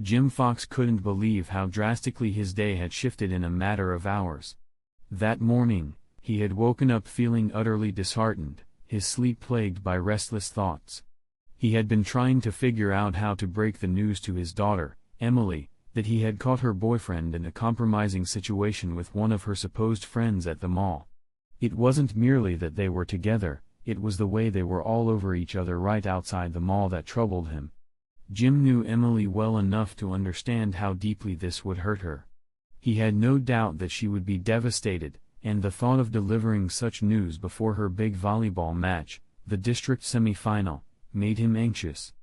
Jim Fox couldn't believe how drastically his day had shifted in a matter of hours. That morning, he had woken up feeling utterly disheartened, his sleep plagued by restless thoughts. He had been trying to figure out how to break the news to his daughter, Emily, that he had caught her boyfriend in a compromising situation with one of her supposed friends at the mall. It wasn't merely that they were together, it was the way they were all over each other right outside the mall that troubled him. Jim knew Emily well enough to understand how deeply this would hurt her. He had no doubt that she would be devastated, and the thought of delivering such news before her big volleyball match, the district semi-final, made him anxious.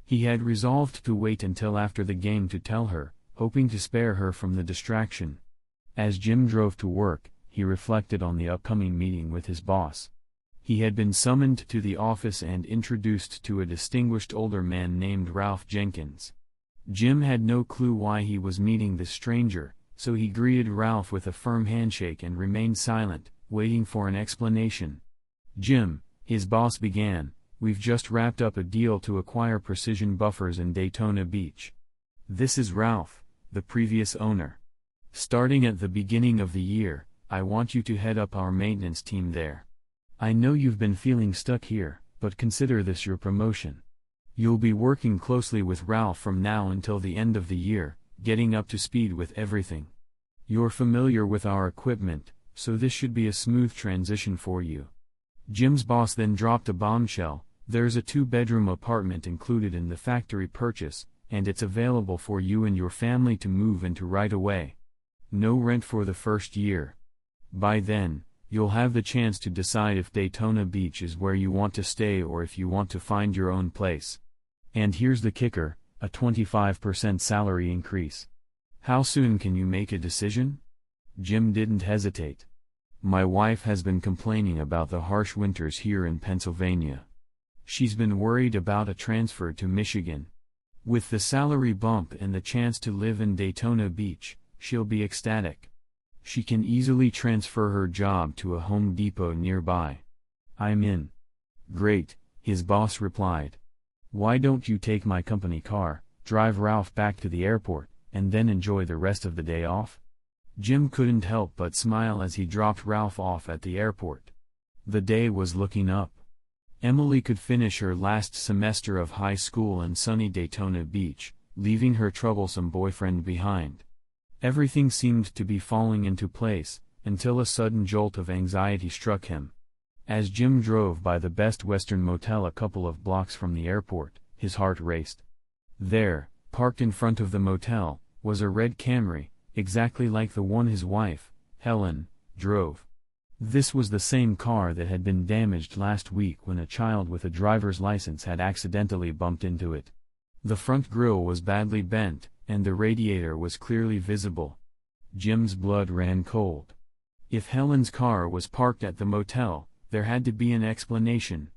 He had resolved to wait until after the game to tell her, hoping to spare her from the distraction. As Jim drove to work, he reflected on the upcoming meeting with his boss. He had been summoned to the office and introduced to a distinguished older man named Ralph Jenkins. Jim had no clue why he was meeting this stranger, so he greeted Ralph with a firm handshake and remained silent, waiting for an explanation. "Jim," his boss began, "we've just wrapped up a deal to acquire Precision Buffers in Daytona Beach. This is Ralph, the previous owner. Starting at the beginning of the year, I want you to head up our maintenance team there. I know you've been feeling stuck here, but consider this your promotion. You'll be working closely with Ralph from now until the end of the year, getting up to speed with everything. You're familiar with our equipment, so this should be a smooth transition for you." Jim's boss then dropped a bombshell: "There's a 2-bedroom apartment included in the factory purchase, and it's available for you and your family to move into right away. No rent for the first year. By then, you'll have the chance to decide if Daytona Beach is where you want to stay or if you want to find your own place. And here's the kicker, a 25% salary increase. How soon can you make a decision?" Jim didn't hesitate. "My wife has been complaining about the harsh winters here in Pennsylvania. She's been worried about a transfer to Michigan. With the salary bump and the chance to live in Daytona Beach, she'll be ecstatic. She can easily transfer her job to a Home Depot nearby." "I'm in." "Great," his boss replied. "Why don't you take my company car, drive Ralph back to the airport, and then enjoy the rest of the day off?" Jim couldn't help but smile as he dropped Ralph off at the airport. The day was looking up. Emily could finish her last semester of high school in sunny Daytona Beach, leaving her troublesome boyfriend behind. Everything seemed to be falling into place, until a sudden jolt of anxiety struck him. As Jim drove by the Best Western Motel a couple of blocks from the airport, his heart raced. There, parked in front of the motel, was a red Camry, exactly like the one his wife, Helen, drove. This was the same car that had been damaged last week when a child with a driver's license had accidentally bumped into it. The front grille was badly bent, and the radiator was clearly visible. Jim's blood ran cold. If Helen's car was parked at the motel, there had to be an explanation.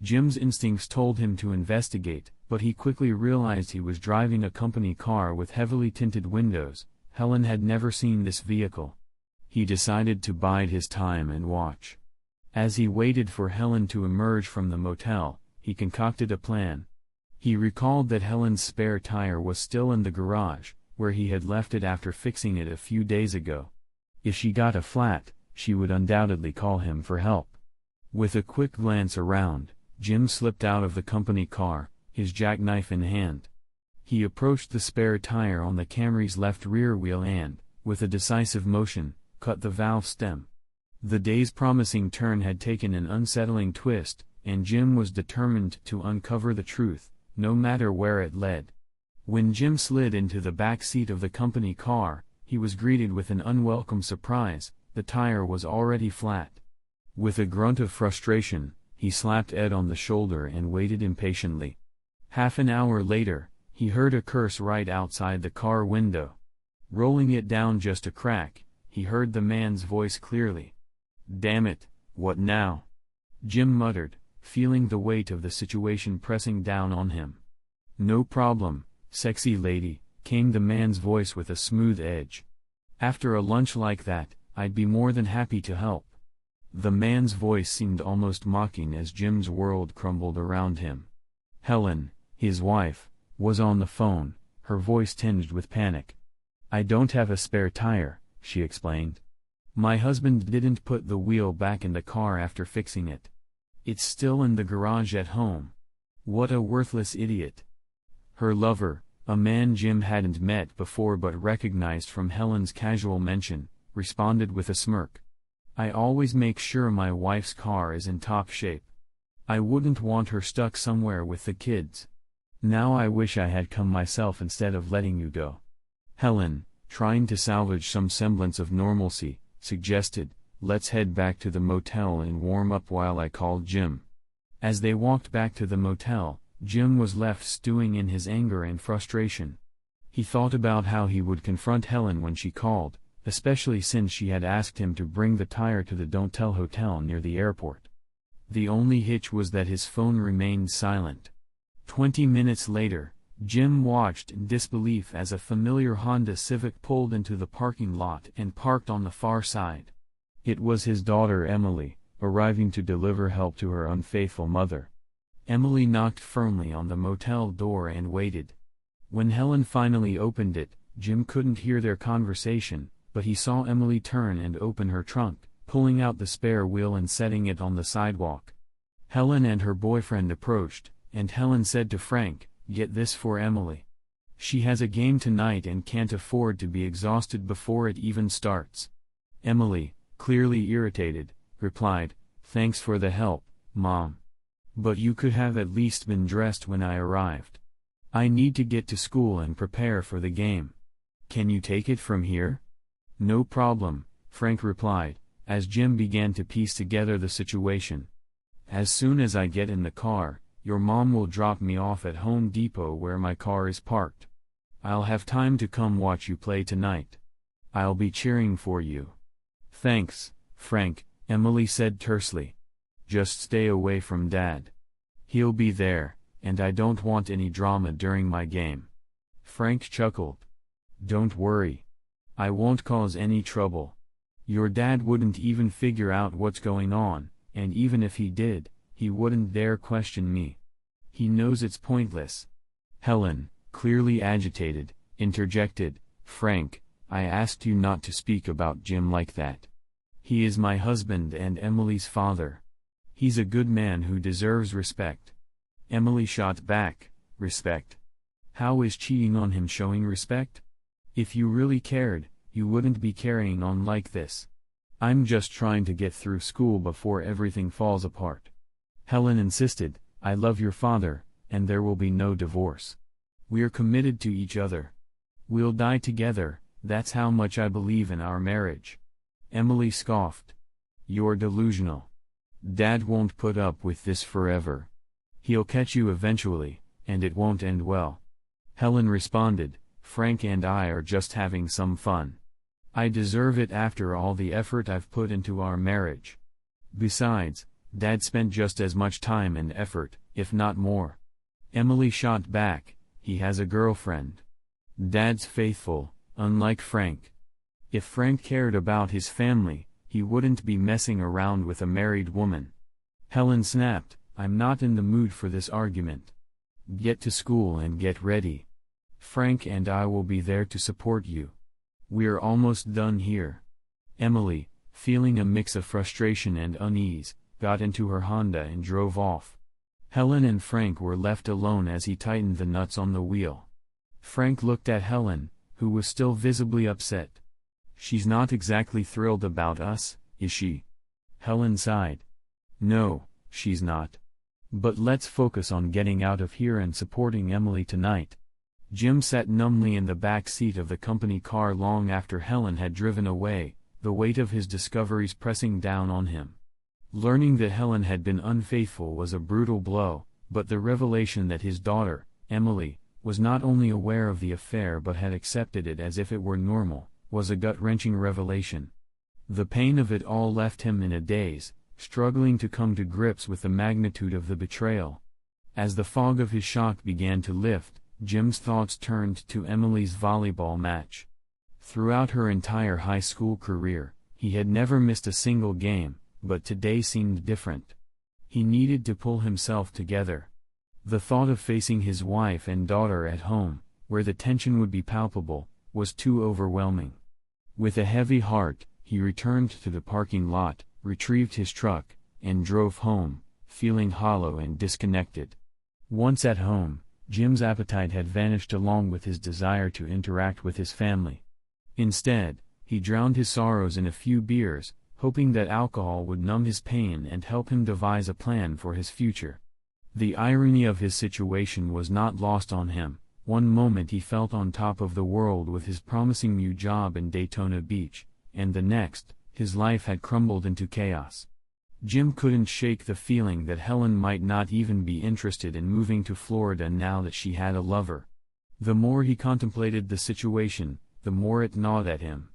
Jim's instincts told him to investigate, but he quickly realized he was driving a company car with heavily tinted windows. Helen had never seen this vehicle. He decided to bide his time and watch. As he waited for Helen to emerge from the motel, he concocted a plan. He recalled that Helen's spare tire was still in the garage, where he had left it after fixing it a few days ago. If she got a flat, she would undoubtedly call him for help. With a quick glance around, Jim slipped out of the company car, his jackknife in hand. He approached the spare tire on the Camry's left rear wheel and, with a decisive motion, cut the valve stem. The day's promising turn had taken an unsettling twist, and Jim was determined to uncover the truth, no matter where it led. When Jim slid into the back seat of the company car, he was greeted with an unwelcome surprise: the tire was already flat. With a grunt of frustration, he slapped Ed on the shoulder and waited impatiently. Half an hour later, he heard a curse right outside the car window. Rolling it down just a crack, he heard the man's voice clearly. "Damn it, what now?" Jim muttered, feeling the weight of the situation pressing down on him. "No problem, sexy lady," came the man's voice with a smooth edge. "After a lunch like that, I'd be more than happy to help." The man's voice seemed almost mocking as Jim's world crumbled around him. Helen, his wife, was on the phone, her voice tinged with panic. "I don't have a spare tire," she explained. "My husband didn't put the wheel back in the car after fixing it. It's still in the garage at home." What a worthless idiot. Her lover, a man Jim hadn't met before but recognized from Helen's casual mention, responded with a smirk. "I always make sure my wife's car is in top shape. I wouldn't want her stuck somewhere with the kids. Now I wish I had come myself instead of letting you go." Helen, trying to salvage some semblance of normalcy, suggested, "Let's head back to the motel and warm up while I call Jim." As they walked back to the motel, Jim was left stewing in his anger and frustration. He thought about how he would confront Helen when she called, especially since she had asked him to bring the tire to the Don't Tell hotel near the airport. The only hitch was that his phone remained silent. 20 minutes later, Jim watched in disbelief as a familiar Honda Civic pulled into the parking lot and parked on the far side. It was his daughter Emily, arriving to deliver help to her unfaithful mother. Emily knocked firmly on the motel door and waited. When Helen finally opened it, Jim couldn't hear their conversation, but he saw Emily turn and open her trunk, pulling out the spare wheel and setting it on the sidewalk. Helen and her boyfriend approached, and Helen said to Frank, "Get this for Emily. She has a game tonight and can't afford to be exhausted before it even starts." Emily, clearly irritated, replied, "Thanks for the help, Mom. But you could have at least been dressed when I arrived. I need to get to school and prepare for the game. Can you take it from here?" "No problem," Frank replied, as Jim began to piece together the situation. "As soon as I get in the car, your mom will drop me off at Home Depot where my car is parked. I'll have time to come watch you play tonight. I'll be cheering for you." "Thanks, Frank," Emily said tersely. "Just stay away from Dad. He'll be there, and I don't want any drama during my game." Frank chuckled. "Don't worry. I won't cause any trouble. Your dad wouldn't even figure out what's going on, and even if he did, he wouldn't dare question me. He knows it's pointless." Helen, clearly agitated, interjected, "Frank, I asked you not to speak about Jim like that. He is my husband and Emily's father. He's a good man who deserves respect." Emily shot back, "Respect? How is cheating on him showing respect? If you really cared, you wouldn't be carrying on like this. I'm just trying to get through school before everything falls apart." Helen insisted, "I love your father, and there will be no divorce. We're committed to each other. We'll die together, that's how much I believe in our marriage." Emily scoffed. "You're delusional. Dad won't put up with this forever. He'll catch you eventually, and it won't end well." Helen responded, "Frank and I are just having some fun. I deserve it after all the effort I've put into our marriage. Besides, Dad spent just as much time and effort, if not more." Emily shot back, "He has a girlfriend. Dad's faithful, unlike Frank. If Frank cared about his family, he wouldn't be messing around with a married woman." Helen snapped, "I'm not in the mood for this argument. Get to school and get ready. Frank and I will be there to support you. We're almost done here." Emily, feeling a mix of frustration and unease, got into her Honda and drove off. Helen and Frank were left alone as he tightened the nuts on the wheel. Frank looked at Helen, who was still visibly upset. "She's not exactly thrilled about us, is she?" Helen sighed. "No, she's not. But let's focus on getting out of here and supporting Emily tonight." Jim sat numbly in the back seat of the company car long after Helen had driven away, the weight of his discoveries pressing down on him. Learning that Helen had been unfaithful was a brutal blow, but the revelation that his daughter, Emily, was not only aware of the affair but had accepted it as if it were normal, was a gut-wrenching revelation. The pain of it all left him in a daze, struggling to come to grips with the magnitude of the betrayal. As the fog of his shock began to lift, Jim's thoughts turned to Emily's volleyball match. Throughout her entire high school career, he had never missed a single game, but today seemed different. He needed to pull himself together. The thought of facing his wife and daughter at home, where the tension would be palpable, was too overwhelming. With a heavy heart, he returned to the parking lot, retrieved his truck, and drove home, feeling hollow and disconnected. Once at home, Jim's appetite had vanished along with his desire to interact with his family. Instead, he drowned his sorrows in a few beers, hoping that alcohol would numb his pain and help him devise a plan for his future. The irony of his situation was not lost on him. One moment he felt on top of the world with his promising new job in Daytona Beach, and the next, his life had crumbled into chaos. Jim couldn't shake the feeling that Helen might not even be interested in moving to Florida now that she had a lover. The more he contemplated the situation, the more it gnawed at him.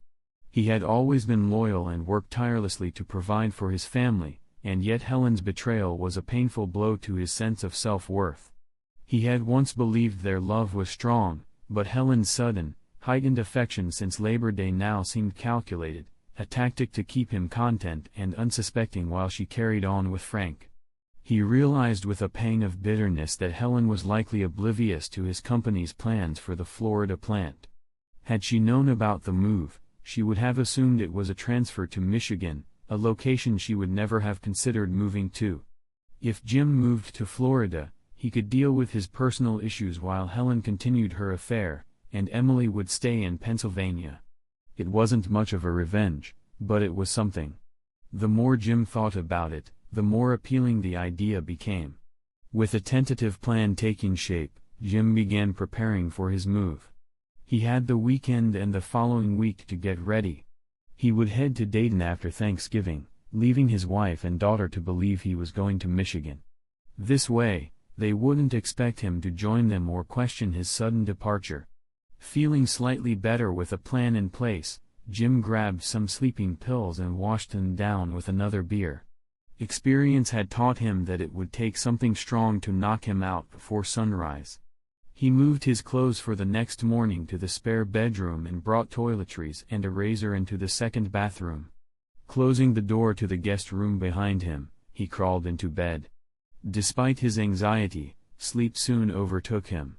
He had always been loyal and worked tirelessly to provide for his family, and yet Helen's betrayal was a painful blow to his sense of self-worth. He had once believed their love was strong, but Helen's sudden, heightened affection since Labor Day now seemed calculated, a tactic to keep him content and unsuspecting while she carried on with Frank. He realized with a pang of bitterness that Helen was likely oblivious to his company's plans for the Florida plant. Had she known about the move, she would have assumed it was a transfer to Michigan, a location she would never have considered moving to. If Jim moved to Florida, he could deal with his personal issues while Helen continued her affair, and Emily would stay in Pennsylvania. It wasn't much of a revenge, but it was something. The more Jim thought about it, the more appealing the idea became. With a tentative plan taking shape, Jim began preparing for his move. He had the weekend and the following week to get ready. He would head to Dayton after Thanksgiving, leaving his wife and daughter to believe he was going to Michigan. This way, they wouldn't expect him to join them or question his sudden departure. Feeling slightly better with a plan in place, Jim grabbed some sleeping pills and washed them down with another beer. Experience had taught him that it would take something strong to knock him out before sunrise. He moved his clothes for the next morning to the spare bedroom and brought toiletries and a razor into the second bathroom. Closing the door to the guest room behind him, he crawled into bed. Despite his anxiety, sleep soon overtook him.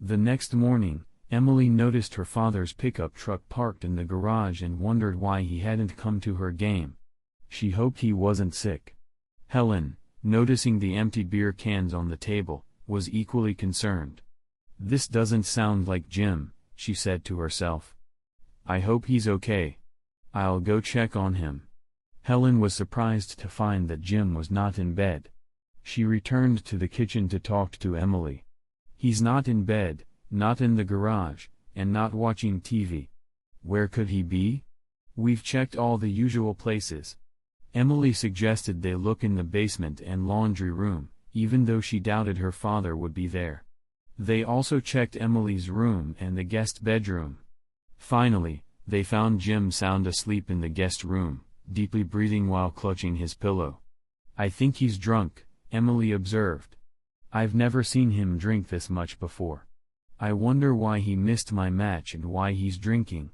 The next morning, Emily noticed her father's pickup truck parked in the garage and wondered why he hadn't come to her game. She hoped he wasn't sick. Helen, noticing the empty beer cans on the table, was equally concerned. "This doesn't sound like Jim," she said to herself. "I hope he's okay. I'll go check on him." Helen was surprised to find that Jim was not in bed. She returned to the kitchen to talk to Emily. "He's not in bed, not in the garage, and not watching TV. Where could he be? We've checked all the usual places." Emily suggested they look in the basement and laundry room, even though she doubted her father would be there. They also checked Emily's room and the guest bedroom. Finally, they found Jim sound asleep in the guest room, deeply breathing while clutching his pillow. "I think he's drunk," Emily observed. "I've never seen him drink this much before. I wonder why he missed my match and why he's drinking."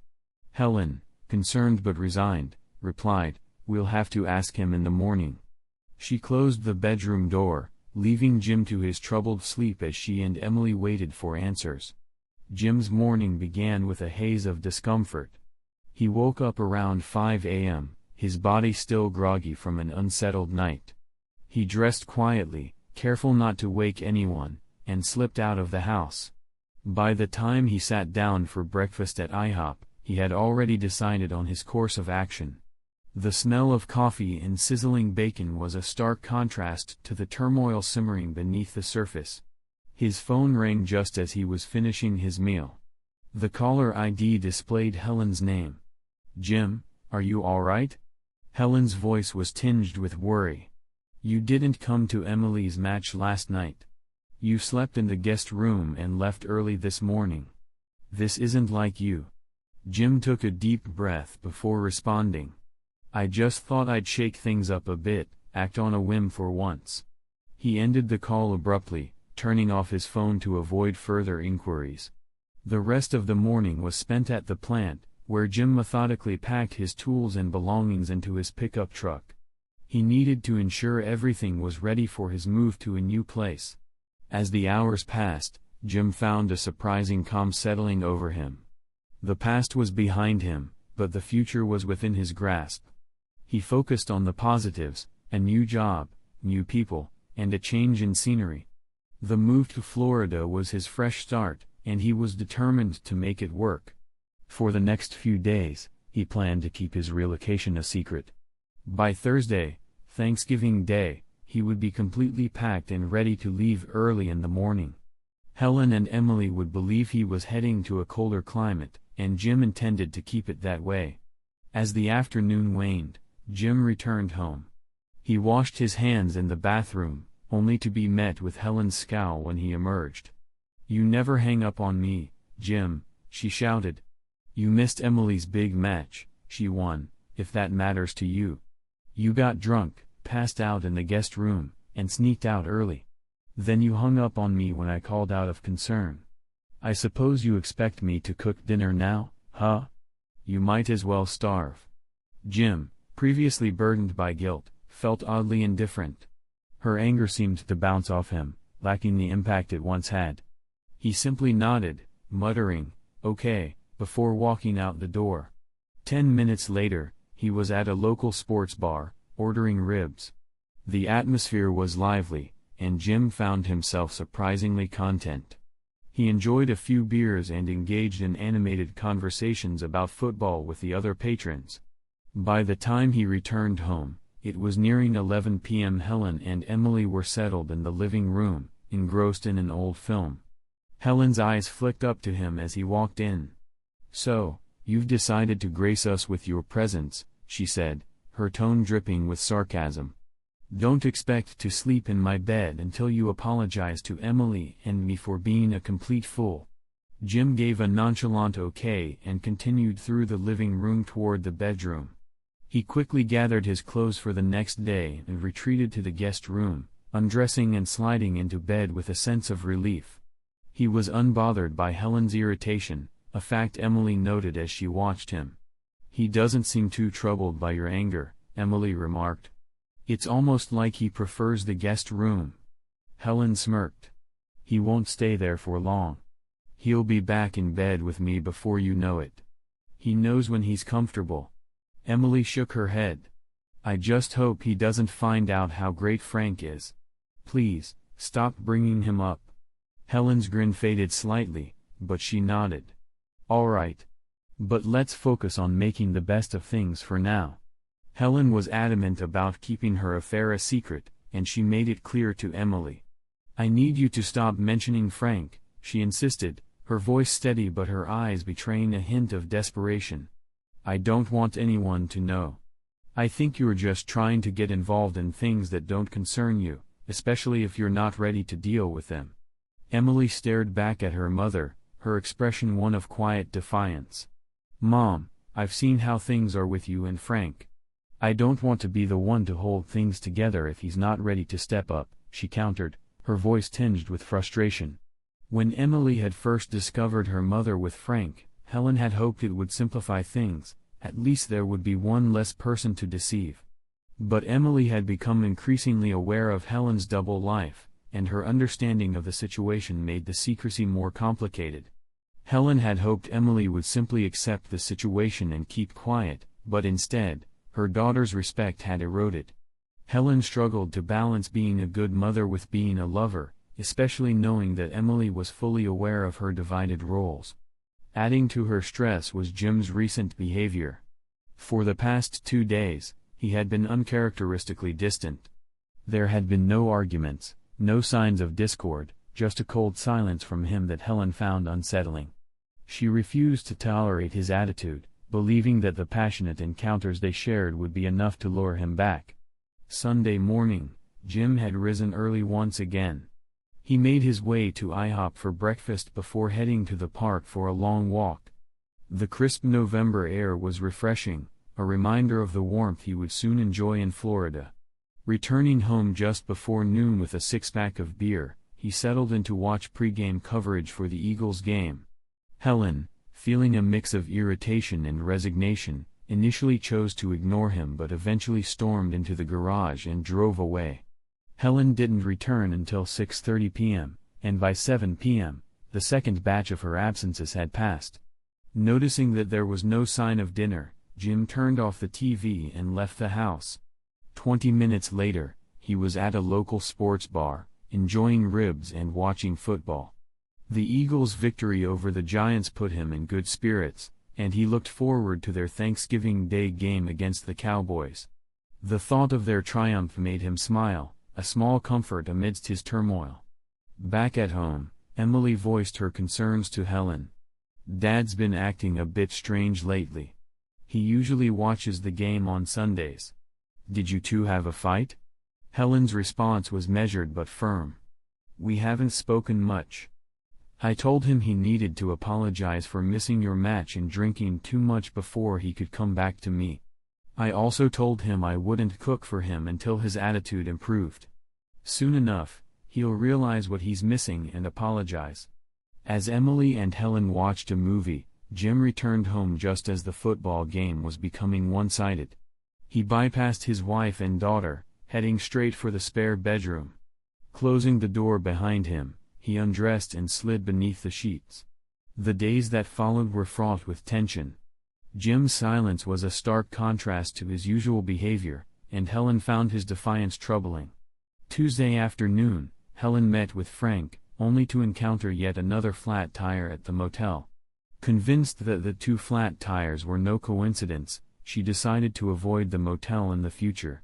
Helen, concerned but resigned, replied, "We'll have to ask him in the morning." She closed the bedroom door, leaving Jim to his troubled sleep as she and Emily waited for answers. Jim's morning began with a haze of discomfort. He woke up around 5 a.m., his body still groggy from an unsettled night. He dressed quietly, careful not to wake anyone, and slipped out of the house. By the time he sat down for breakfast at IHOP, he had already decided on his course of action. The smell of coffee and sizzling bacon was a stark contrast to the turmoil simmering beneath the surface. His phone rang just as he was finishing his meal. The caller ID displayed Helen's name. "Jim, are you all right?" Helen's voice was tinged with worry. "You didn't come to Emily's match last night. You slept in the guest room and left early this morning. This isn't like you." Jim took a deep breath before responding. "I just thought I'd shake things up a bit, act on a whim for once." He ended the call abruptly, turning off his phone to avoid further inquiries. The rest of the morning was spent at the plant, where Jim methodically packed his tools and belongings into his pickup truck. He needed to ensure everything was ready for his move to a new place. As the hours passed, Jim found a surprising calm settling over him. The past was behind him, but the future was within his grasp. He focused on the positives: a new job, new people, and a change in scenery. The move to Florida was his fresh start, and he was determined to make it work. For the next few days, he planned to keep his relocation a secret. By Thursday, Thanksgiving Day, he would be completely packed and ready to leave early in the morning. Helen and Emily would believe he was heading to a colder climate, and Jim intended to keep it that way. As the afternoon waned, Jim returned home. He washed his hands in the bathroom, only to be met with Helen's scowl when he emerged. "You never hang up on me, Jim," she shouted. "You missed Emily's big match. She won, if that matters to you. You got drunk, passed out in the guest room, and sneaked out early. Then you hung up on me when I called out of concern. I suppose you expect me to cook dinner now, huh? You might as well starve." Jim, previously burdened by guilt, felt oddly indifferent. Her anger seemed to bounce off him, lacking the impact it once had. He simply nodded, muttering, "Okay," before walking out the door. 10 minutes later, he was at a local sports bar, ordering ribs. The atmosphere was lively, and Jim found himself surprisingly content. He enjoyed a few beers and engaged in animated conversations about football with the other patrons. By the time he returned home, it was nearing 11 p.m. Helen and Emily were settled in the living room, engrossed in an old film. Helen's eyes flicked up to him as he walked in. "So, you've decided to grace us with your presence," she said, her tone dripping with sarcasm. "Don't expect to sleep in my bed until you apologize to Emily and me for being a complete fool." Jim gave a nonchalant okay and continued through the living room toward the bedroom. He quickly gathered his clothes for the next day and retreated to the guest room, undressing and sliding into bed with a sense of relief. He was unbothered by Helen's irritation, a fact Emily noted as she watched him. "He doesn't seem too troubled by your anger," Emily remarked. "It's almost like he prefers the guest room." Helen smirked. "He won't stay there for long. He'll be back in bed with me before you know it. He knows when he's comfortable." Emily shook her head. "I just hope he doesn't find out how great Frank is. Please, stop bringing him up." Helen's grin faded slightly, but she nodded. "All right. But let's focus on making the best of things for now." Helen was adamant about keeping her affair a secret, and she made it clear to Emily. "I need you to stop mentioning Frank," she insisted, her voice steady but her eyes betraying a hint of desperation. "I don't want anyone to know. I think you're just trying to get involved in things that don't concern you, especially if you're not ready to deal with them." Emily stared back at her mother, her expression one of quiet defiance. "Mom, I've seen how things are with you and Frank. I don't want to be the one to hold things together if he's not ready to step up," she countered, her voice tinged with frustration. When Emily had first discovered her mother with Frank, Helen had hoped it would simplify things, at least there would be one less person to deceive. But Emily had become increasingly aware of Helen's double life, and her understanding of the situation made the secrecy more complicated. Helen had hoped Emily would simply accept the situation and keep quiet, but instead, her daughter's respect had eroded. Helen struggled to balance being a good mother with being a lover, especially knowing that Emily was fully aware of her divided roles. Adding to her stress was Jim's recent behavior. For the past 2 days, he had been uncharacteristically distant. There had been no arguments, no signs of discord, just a cold silence from him that Helen found unsettling. She refused to tolerate his attitude, believing that the passionate encounters they shared would be enough to lure him back. Sunday morning, Jim had risen early once again. He made his way to IHOP for breakfast before heading to the park for a long walk. The crisp November air was refreshing, a reminder of the warmth he would soon enjoy in Florida. Returning home just before noon with a six-pack of beer, he settled in to watch pregame coverage for the Eagles game. Helen, feeling a mix of irritation and resignation, initially chose to ignore him but eventually stormed into the garage and drove away. Helen didn't return until 6:30 p.m., and by 7 p.m., the second batch of her absences had passed. Noticing that there was no sign of dinner, Jim turned off the TV and left the house. 20 minutes later, he was at a local sports bar, enjoying ribs and watching football. The Eagles' victory over the Giants put him in good spirits, and he looked forward to their Thanksgiving Day game against the Cowboys. The thought of their triumph made him smile, a small comfort amidst his turmoil. Back at home, Emily voiced her concerns to Helen. "Dad's been acting a bit strange lately. He usually watches the game on Sundays. Did you two have a fight?" Helen's response was measured but firm. "We haven't spoken much. I told him he needed to apologize for missing your match and drinking too much before he could come back to me. I also told him I wouldn't cook for him until his attitude improved. Soon enough, he'll realize what he's missing and apologize." As Emily and Helen watched a movie, Jim returned home just as the football game was becoming one-sided. He bypassed his wife and daughter, heading straight for the spare bedroom. Closing the door behind him, he undressed and slid beneath the sheets. The days that followed were fraught with tension. Jim's silence was a stark contrast to his usual behavior, and Helen found his defiance troubling. Tuesday afternoon, Helen met with Frank, only to encounter yet another flat tire at the motel. Convinced that the two flat tires were no coincidence, she decided to avoid the motel in the future.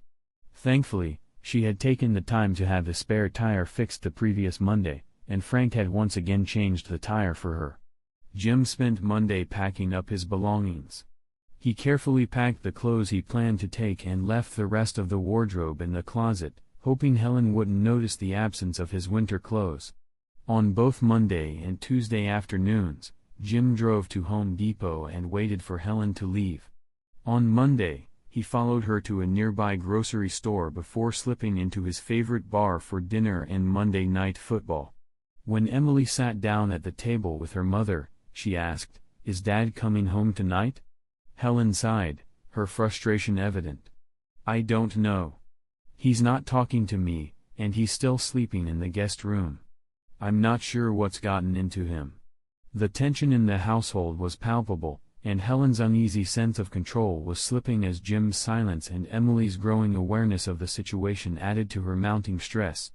Thankfully, she had taken the time to have the spare tire fixed the previous Monday, and Frank had once again changed the tire for her. Jim spent Monday packing up his belongings. He carefully packed the clothes he planned to take and left the rest of the wardrobe in the closet, hoping Helen wouldn't notice the absence of his winter clothes. On both Monday and Tuesday afternoons, Jim drove to Home Depot and waited for Helen to leave. On Monday, he followed her to a nearby grocery store before slipping into his favorite bar for dinner and Monday night football. When Emily sat down at the table with her mother, she asked, "Is Dad coming home tonight?" Helen sighed, her frustration evident. "I don't know. He's not talking to me, and he's still sleeping in the guest room. I'm not sure what's gotten into him." The tension in the household was palpable, and Helen's uneasy sense of control was slipping as Jim's silence and Emily's growing awareness of the situation added to her mounting stress.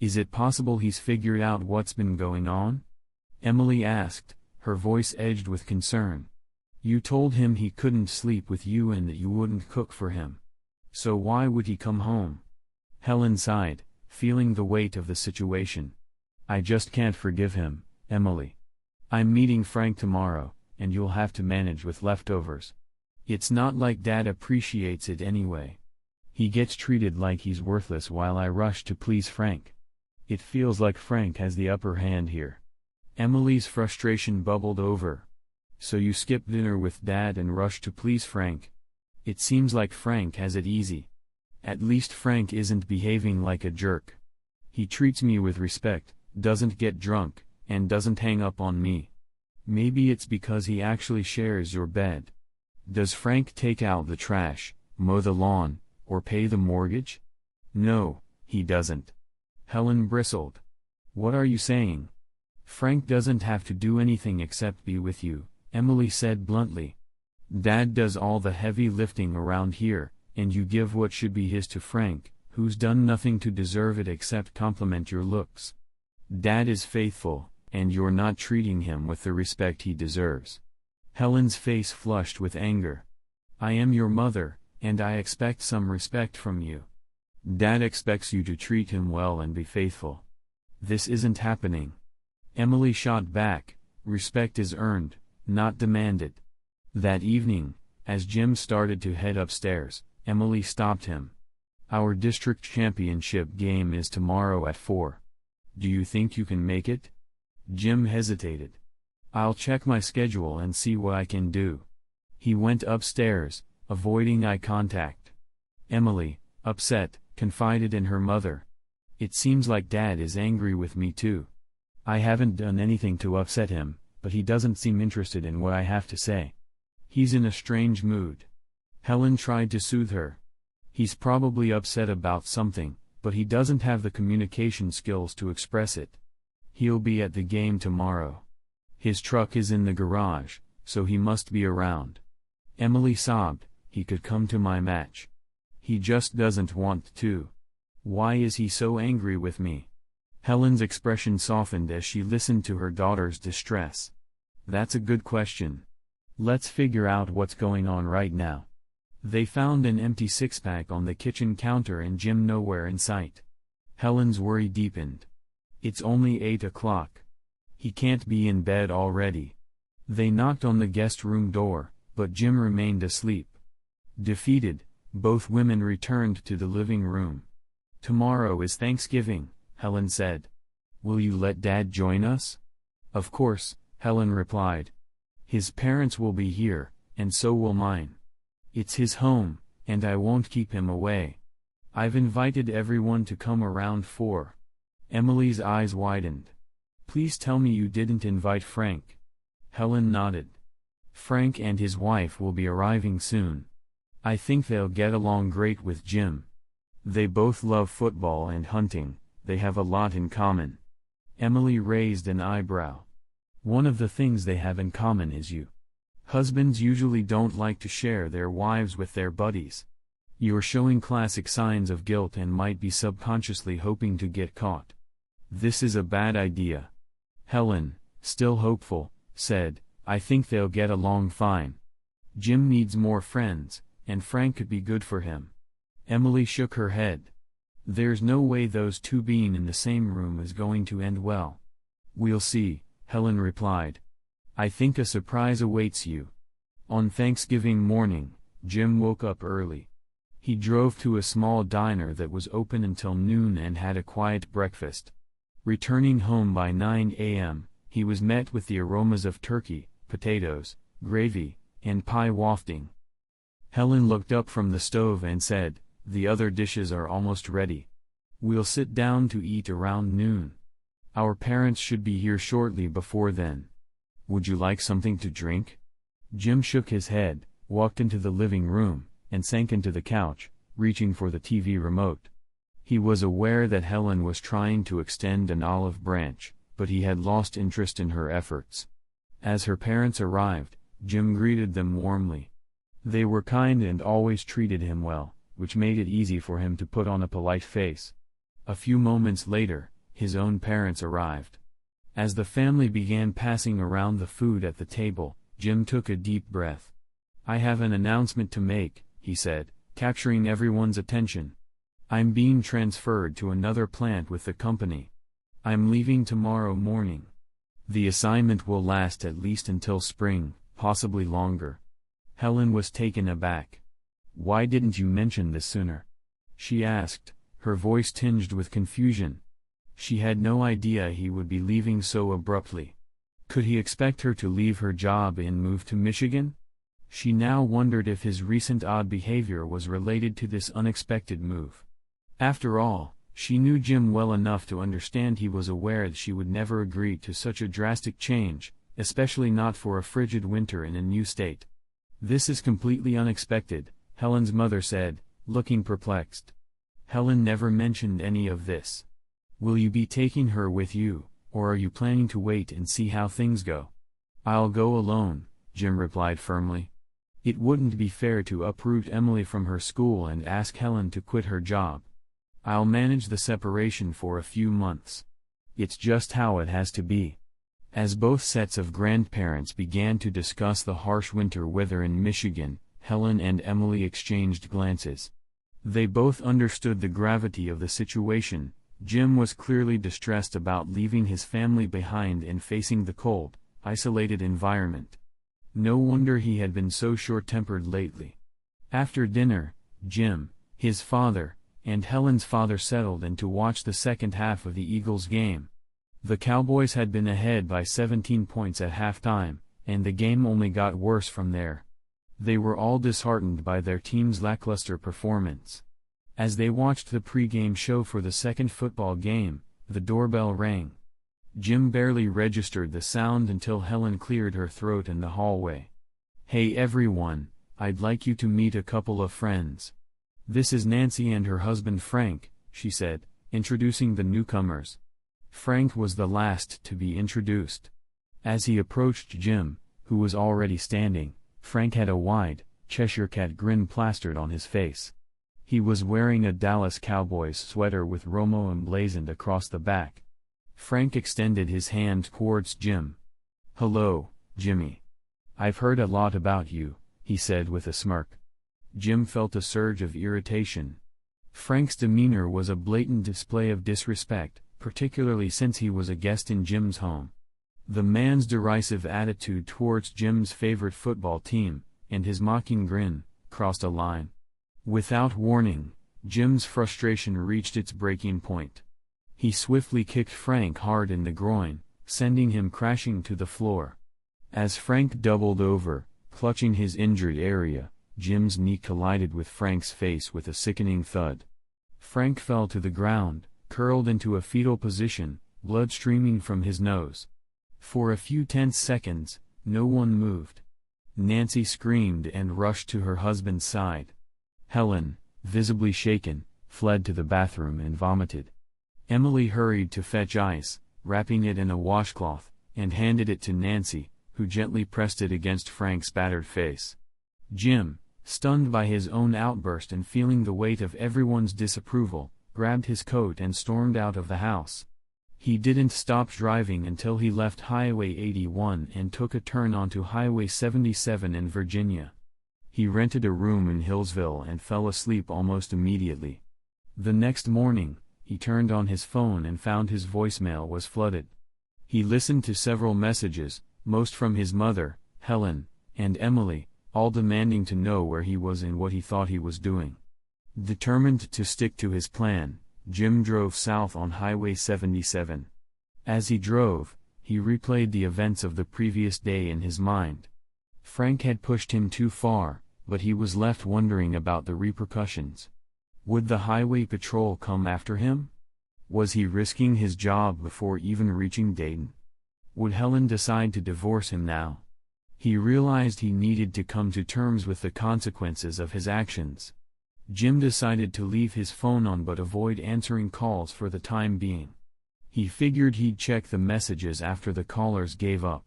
"Is it possible he's figured out what's been going on?" Emily asked, her voice edged with concern. "You told him he couldn't sleep with you and that you wouldn't cook for him. So why would he come home?" Helen sighed, feeling the weight of the situation. "I just can't forgive him, Emily. I'm meeting Frank tomorrow, and you'll have to manage with leftovers. It's not like Dad appreciates it anyway. He gets treated like he's worthless while I rush to please Frank. It feels like Frank has the upper hand here." Emily's frustration bubbled over. "So you skip dinner with Dad and rush to please Frank? It seems like Frank has it easy. At least Frank isn't behaving like a jerk. He treats me with respect, doesn't get drunk, and doesn't hang up on me. Maybe it's because he actually shares your bed. Does Frank take out the trash, mow the lawn, or pay the mortgage?" "No, he doesn't." Helen bristled. "What are you saying?" "Frank doesn't have to do anything except be with you," Emily said bluntly. "Dad does all the heavy lifting around here, and you give what should be his to Frank, who's done nothing to deserve it except compliment your looks. Dad is faithful, and you're not treating him with the respect he deserves." Helen's face flushed with anger. "I am your mother, and I expect some respect from you. Dad expects you to treat him well and be faithful. This isn't happening." Emily shot back, "Respect is earned, not demanded." That evening, as Jim started to head upstairs, Emily stopped him. "Our district championship game is tomorrow at 4. Do you think you can make it?" Jim hesitated. "I'll check my schedule and see what I can do." He went upstairs, avoiding eye contact. Emily, upset, confided in her mother. "It seems like Dad is angry with me too. I haven't done anything to upset him, but he doesn't seem interested in what I have to say. He's in a strange mood." Helen tried to soothe her. "He's probably upset about something, but he doesn't have the communication skills to express it. He'll be at the game tomorrow. His truck is in the garage, so he must be around. Emily sobbed, he could come to my match. He just doesn't want to. Why is he so angry with me? Helen's expression softened as she listened to her daughter's distress. That's a good question. Let's figure out what's going on right now. They found an empty six-pack on the kitchen counter and Jim nowhere in sight. Helen's worry deepened. It's only 8 o'clock. He can't be in bed already. They knocked on the guest room door, but Jim remained asleep. Defeated, both women returned to the living room. Tomorrow is Thanksgiving, Helen said. Will you let Dad join us? Of course, Helen replied. His parents will be here, and so will mine. It's his home, and I won't keep him away. I've invited everyone to come around 4. Emily's eyes widened. Please tell me you didn't invite Frank. Helen nodded. Frank and his wife will be arriving soon. I think they'll get along great with Jim. They both love football and hunting, they have a lot in common. Emily raised an eyebrow. One of the things they have in common is you. Husbands usually don't like to share their wives with their buddies. You're showing classic signs of guilt and might be subconsciously hoping to get caught. This is a bad idea. Helen, still hopeful, said, I think they'll get along fine. Jim needs more friends, and Frank could be good for him. Emily shook her head. There's no way those two being in the same room is going to end well. We'll see, Helen replied. I think a surprise awaits you. On Thanksgiving morning, Jim woke up early. He drove to a small diner that was open until noon and had a quiet breakfast. Returning home by 9 a.m., he was met with the aromas of turkey, potatoes, gravy, and pie wafting. Helen looked up from the stove and said, The other dishes are almost ready. We'll sit down to eat around noon. Our parents should be here shortly before then. Would you like something to drink? Jim shook his head, walked into the living room, and sank into the couch, reaching for the TV remote. He was aware that Helen was trying to extend an olive branch, but he had lost interest in her efforts. As her parents arrived, Jim greeted them warmly. They were kind and always treated him well, which made it easy for him to put on a polite face. A few moments later, his own parents arrived. As the family began passing around the food at the table, Jim took a deep breath. I have an announcement to make, he said, capturing everyone's attention. I'm being transferred to another plant with the company. I'm leaving tomorrow morning. The assignment will last at least until spring, possibly longer. Helen was taken aback. Why didn't you mention this sooner? She asked, her voice tinged with confusion. She had no idea he would be leaving so abruptly. Could he expect her to leave her job and move to Michigan? She now wondered if his recent odd behavior was related to this unexpected move. After all, she knew Jim well enough to understand he was aware that she would never agree to such a drastic change, especially not for a frigid winter in a new state. This is completely unexpected, Helen's mother said, looking perplexed. Helen never mentioned any of this. Will you be taking her with you, or are you planning to wait and see how things go? I'll go alone, Jim replied firmly. It wouldn't be fair to uproot Emily from her school and ask Helen to quit her job. I'll manage the separation for a few months. It's just how it has to be. As both sets of grandparents began to discuss the harsh winter weather in Michigan, Helen and Emily exchanged glances. They both understood the gravity of the situation. Jim was clearly distressed about leaving his family behind and facing the cold, isolated environment. No wonder he had been so short-tempered lately. After dinner, Jim, his father, and Helen's father settled in to watch the second half of the Eagles game. The Cowboys had been ahead by 17 points at halftime, and the game only got worse from there. They were all disheartened by their team's lackluster performance. As they watched the pre-game show for the second football game, the doorbell rang. Jim barely registered the sound until Helen cleared her throat in the hallway. Hey everyone, I'd like you to meet a couple of friends. This is Nancy and her husband Frank, she said, introducing the newcomers. Frank was the last to be introduced. As he approached Jim, who was already standing, Frank had a wide, Cheshire Cat grin plastered on his face. He was wearing a Dallas Cowboys sweater with Romo emblazoned across the back. Frank extended his hand towards Jim. "Hello, Jimmy. I've heard a lot about you," he said with a smirk. Jim felt a surge of irritation. Frank's demeanor was a blatant display of disrespect, particularly since he was a guest in Jim's home. The man's derisive attitude towards Jim's favorite football team, and his mocking grin, crossed a line. Without warning, Jim's frustration reached its breaking point. He swiftly kicked Frank hard in the groin, sending him crashing to the floor. As Frank doubled over, clutching his injured area, Jim's knee collided with Frank's face with a sickening thud. Frank fell to the ground, curled into a fetal position, blood streaming from his nose. For a few tense seconds, no one moved. Nancy screamed and rushed to her husband's side. Helen, visibly shaken, fled to the bathroom and vomited. Emily hurried to fetch ice, wrapping it in a washcloth, and handed it to Nancy, who gently pressed it against Frank's battered face. Jim, stunned by his own outburst and feeling the weight of everyone's disapproval, grabbed his coat and stormed out of the house. He didn't stop driving until he left Highway 81 and took a turn onto Highway 77 in Virginia. He rented a room in Hillsville and fell asleep almost immediately. The next morning, he turned on his phone and found his voicemail was flooded. He listened to several messages, most from his mother, Helen, and Emily, all demanding to know where he was and what he thought he was doing. Determined to stick to his plan, Jim drove south on Highway 77. As he drove, he replayed the events of the previous day in his mind. Frank had pushed him too far, but he was left wondering about the repercussions. Would the highway patrol come after him? Was he risking his job before even reaching Dayton? Would Helen decide to divorce him now? He realized he needed to come to terms with the consequences of his actions. Jim decided to leave his phone on but avoid answering calls for the time being. He figured he'd check the messages after the callers gave up.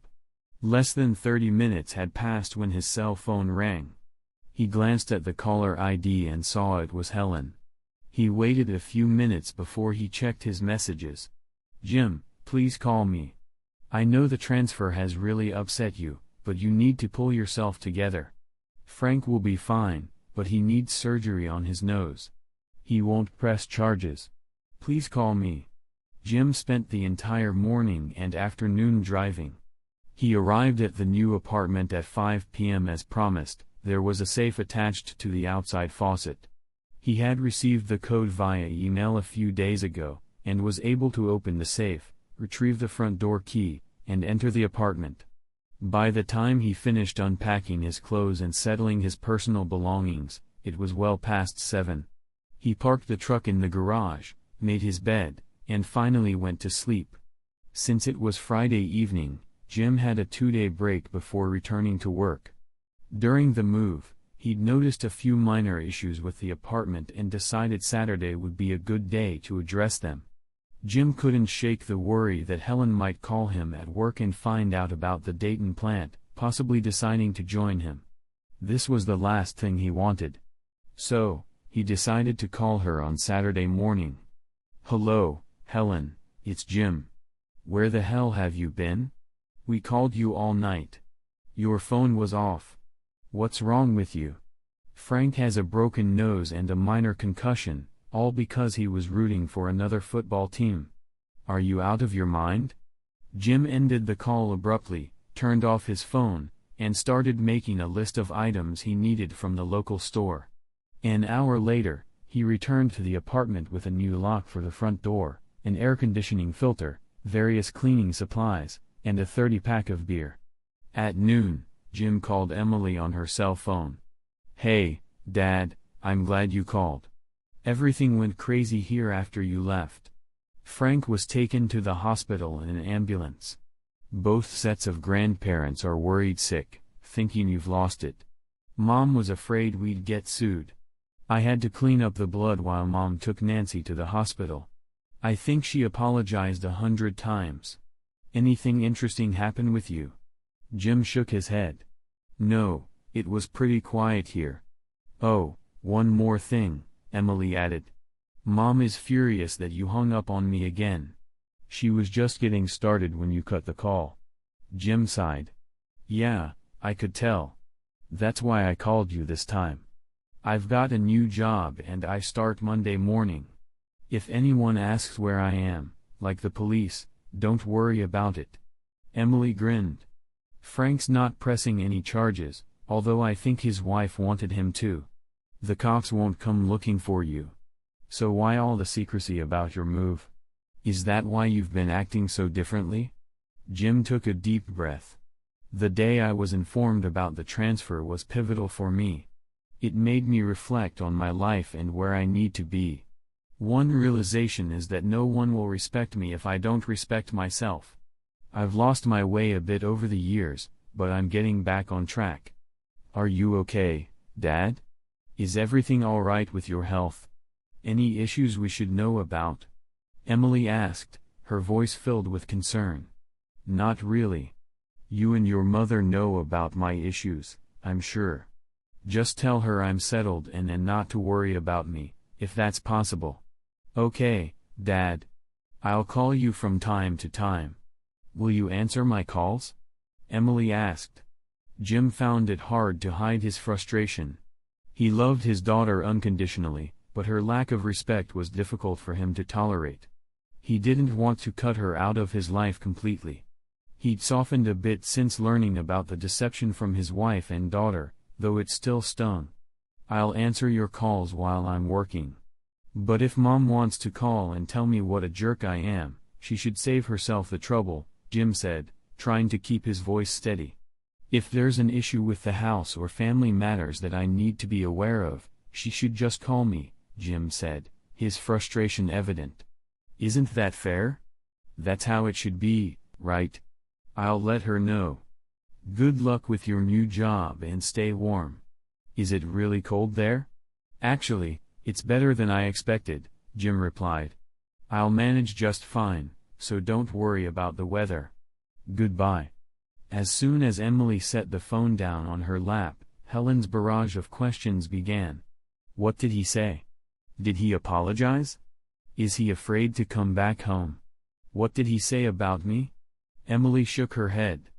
Less than 30 minutes had passed when his cell phone rang. He glanced at the caller ID and saw it was Helen. He waited a few minutes before he checked his messages. "Jim, please call me. I know the transfer has really upset you, but you need to pull yourself together. Frank will be fine, but he needs surgery on his nose. He won't press charges. Please call me." Jim spent the entire morning and afternoon driving. He arrived at the new apartment at 5 p.m. as promised. There was a safe attached to the outside faucet. He had received the code via email a few days ago, and was able to open the safe, retrieve the front door key, and enter the apartment. By the time he finished unpacking his clothes and settling his personal belongings, it was well past 7. He parked the truck in the garage, made his bed, and finally went to sleep. Since it was Friday evening, Jim had a 2-day break before returning to work. During the move, he'd noticed a few minor issues with the apartment and decided Saturday would be a good day to address them. Jim couldn't shake the worry that Helen might call him at work and find out about the Dayton plant, possibly deciding to join him. This was the last thing he wanted. So, he decided to call her on Saturday morning. "Hello, Helen, it's Jim. Where the hell have you been? We called you all night. Your phone was off. What's wrong with you?" Frank has a broken nose and a minor concussion, all because he was rooting for another football team. "Are you out of your mind?" Jim ended the call abruptly, turned off his phone, and started making a list of items he needed from the local store. An hour later, he returned to the apartment with a new lock for the front door, an air conditioning filter, various cleaning supplies, and a 30-pack of beer. At noon, Jim called Emily on her cell phone. "Hey, Dad, I'm glad you called. Everything went crazy here after you left. Frank was taken to the hospital in an ambulance. Both sets of grandparents are worried sick, thinking you've lost it. Mom was afraid we'd get sued. I had to clean up the blood while Mom took Nancy to the hospital. I think she apologized 100 times. Anything interesting happen with you? Jim shook his head. No, it was pretty quiet here. Oh, one more thing, Emily added. Mom is furious that you hung up on me again. She was just getting started when you cut the call. Jim sighed. Yeah, I could tell. That's why I called you this time. I've got a new job and I start Monday morning. If anyone asks where I am, like the police, don't worry about it. Emily grinned. Frank's not pressing any charges, although I think his wife wanted him to. The cops won't come looking for you. So why all the secrecy about your move? Is that why you've been acting so differently? Jim took a deep breath. The day I was informed about the transfer was pivotal for me. It made me reflect on my life and where I need to be. One realization is that no one will respect me if I don't respect myself. I've lost my way a bit over the years, but I'm getting back on track. Are you okay, Dad? Is everything all right with your health? Any issues we should know about? Emily asked, her voice filled with concern. Not really. You and your mother know about my issues, I'm sure. Just tell her I'm settled and not to worry about me, if that's possible. Okay, Dad. I'll call you from time to time. Will you answer my calls? Emily asked. Jim found it hard to hide his frustration. He loved his daughter unconditionally, but her lack of respect was difficult for him to tolerate. He didn't want to cut her out of his life completely. He'd softened a bit since learning about the deception from his wife and daughter, though it still stung. I'll answer your calls while I'm working. But if Mom wants to call and tell me what a jerk I am, she should save herself the trouble, Jim said, trying to keep his voice steady. If there's an issue with the house or family matters that I need to be aware of, she should just call me, Jim said, his frustration evident. Isn't that fair? That's how it should be, right? I'll let her know. Good luck with your new job and stay warm. Is it really cold there? Actually, it's better than I expected, Jim replied. I'll manage just fine, so don't worry about the weather. Goodbye. As soon as Emily set the phone down on her lap, Helen's barrage of questions began. What did he say? Did he apologize? Is he afraid to come back home? What did he say about me? Emily shook her head.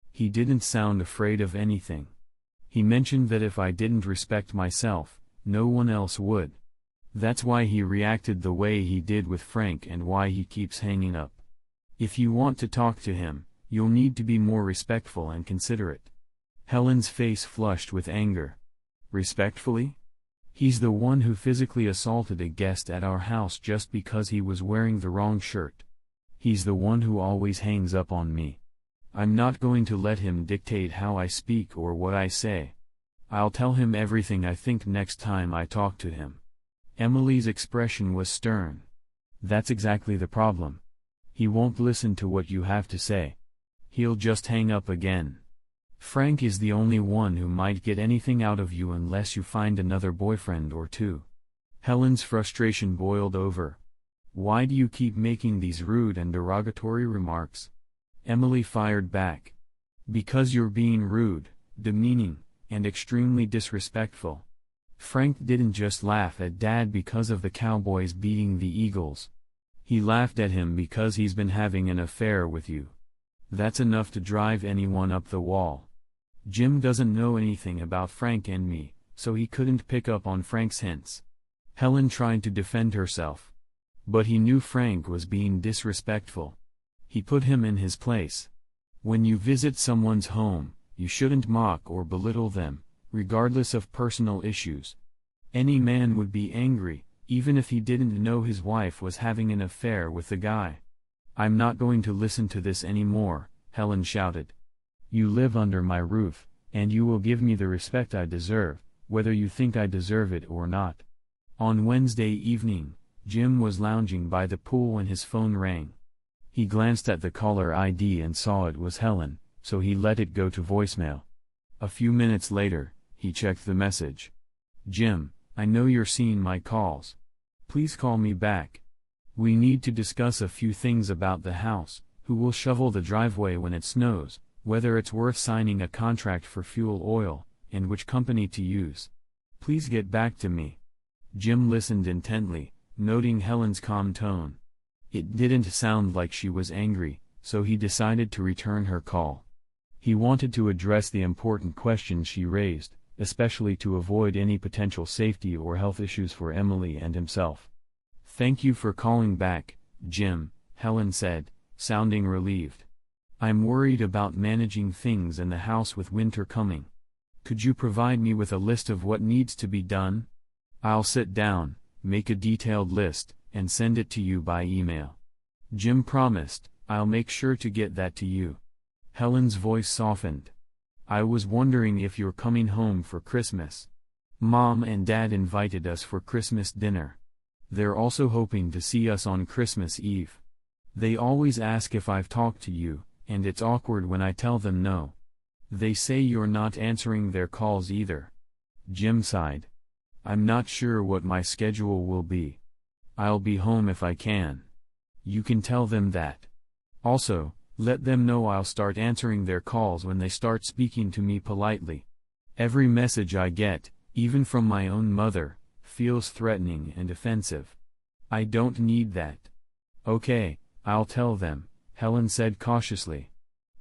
He didn't sound afraid of anything. He mentioned that if I didn't respect myself, no one else would. That's why he reacted the way he did with Frank and why he keeps hanging up. If you want to talk to him, you'll need to be more respectful and considerate. Helen's face flushed with anger. Respectfully? He's the one who physically assaulted a guest at our house just because he was wearing the wrong shirt. He's the one who always hangs up on me. I'm not going to let him dictate how I speak or what I say. I'll tell him everything I think next time I talk to him. Emily's expression was stern. That's exactly the problem. He won't listen to what you have to say. He'll just hang up again. Frank is the only one who might get anything out of you unless you find another boyfriend or two. Helen's frustration boiled over. Why do you keep making these rude and derogatory remarks? Emily fired back. Because you're being rude, demeaning, and extremely disrespectful. Frank didn't just laugh at Dad because of the Cowboys beating the Eagles. He laughed at him because he's been having an affair with you. That's enough to drive anyone up the wall. Jim doesn't know anything about Frank and me, so he couldn't pick up on Frank's hints. Helen tried to defend herself. But he knew Frank was being disrespectful. He put him in his place. When you visit someone's home, you shouldn't mock or belittle them, regardless of personal issues. Any man would be angry, even if he didn't know his wife was having an affair with the guy. I'm not going to listen to this anymore, Helen shouted. You live under my roof, and you will give me the respect I deserve, whether you think I deserve it or not. On Wednesday evening, Jim was lounging by the pool when his phone rang. He glanced at the caller ID and saw it was Helen, so he let it go to voicemail. A few minutes later, he checked the message. Jim, I know you're seeing my calls. Please call me back. We need to discuss a few things about the house: who will shovel the driveway when it snows, whether it's worth signing a contract for fuel oil, and which company to use. Please get back to me. Jim listened intently, noting Helen's calm tone. It didn't sound like she was angry, so he decided to return her call. He wanted to address the important questions she raised, especially to avoid any potential safety or health issues for Emily and himself. "Thank you for calling back, Jim," Helen said, sounding relieved. "I'm worried about managing things in the house with winter coming. Could you provide me with a list of what needs to be done? I'll sit down, make a detailed list, and send it to you by email." Jim promised, "I'll make sure to get that to you." Helen's voice softened. "I was wondering if you're coming home for Christmas. Mom and Dad invited us for Christmas dinner. They're also hoping to see us on Christmas Eve. They always ask if I've talked to you, and it's awkward when I tell them no. They say you're not answering their calls either." Jim sighed. "I'm not sure what my schedule will be. I'll be home if I can. You can tell them that. Also, let them know I'll start answering their calls when they start speaking to me politely. Every message I get, even from my own mother, feels threatening and offensive. I don't need that." "Okay, I'll tell them," Helen said cautiously.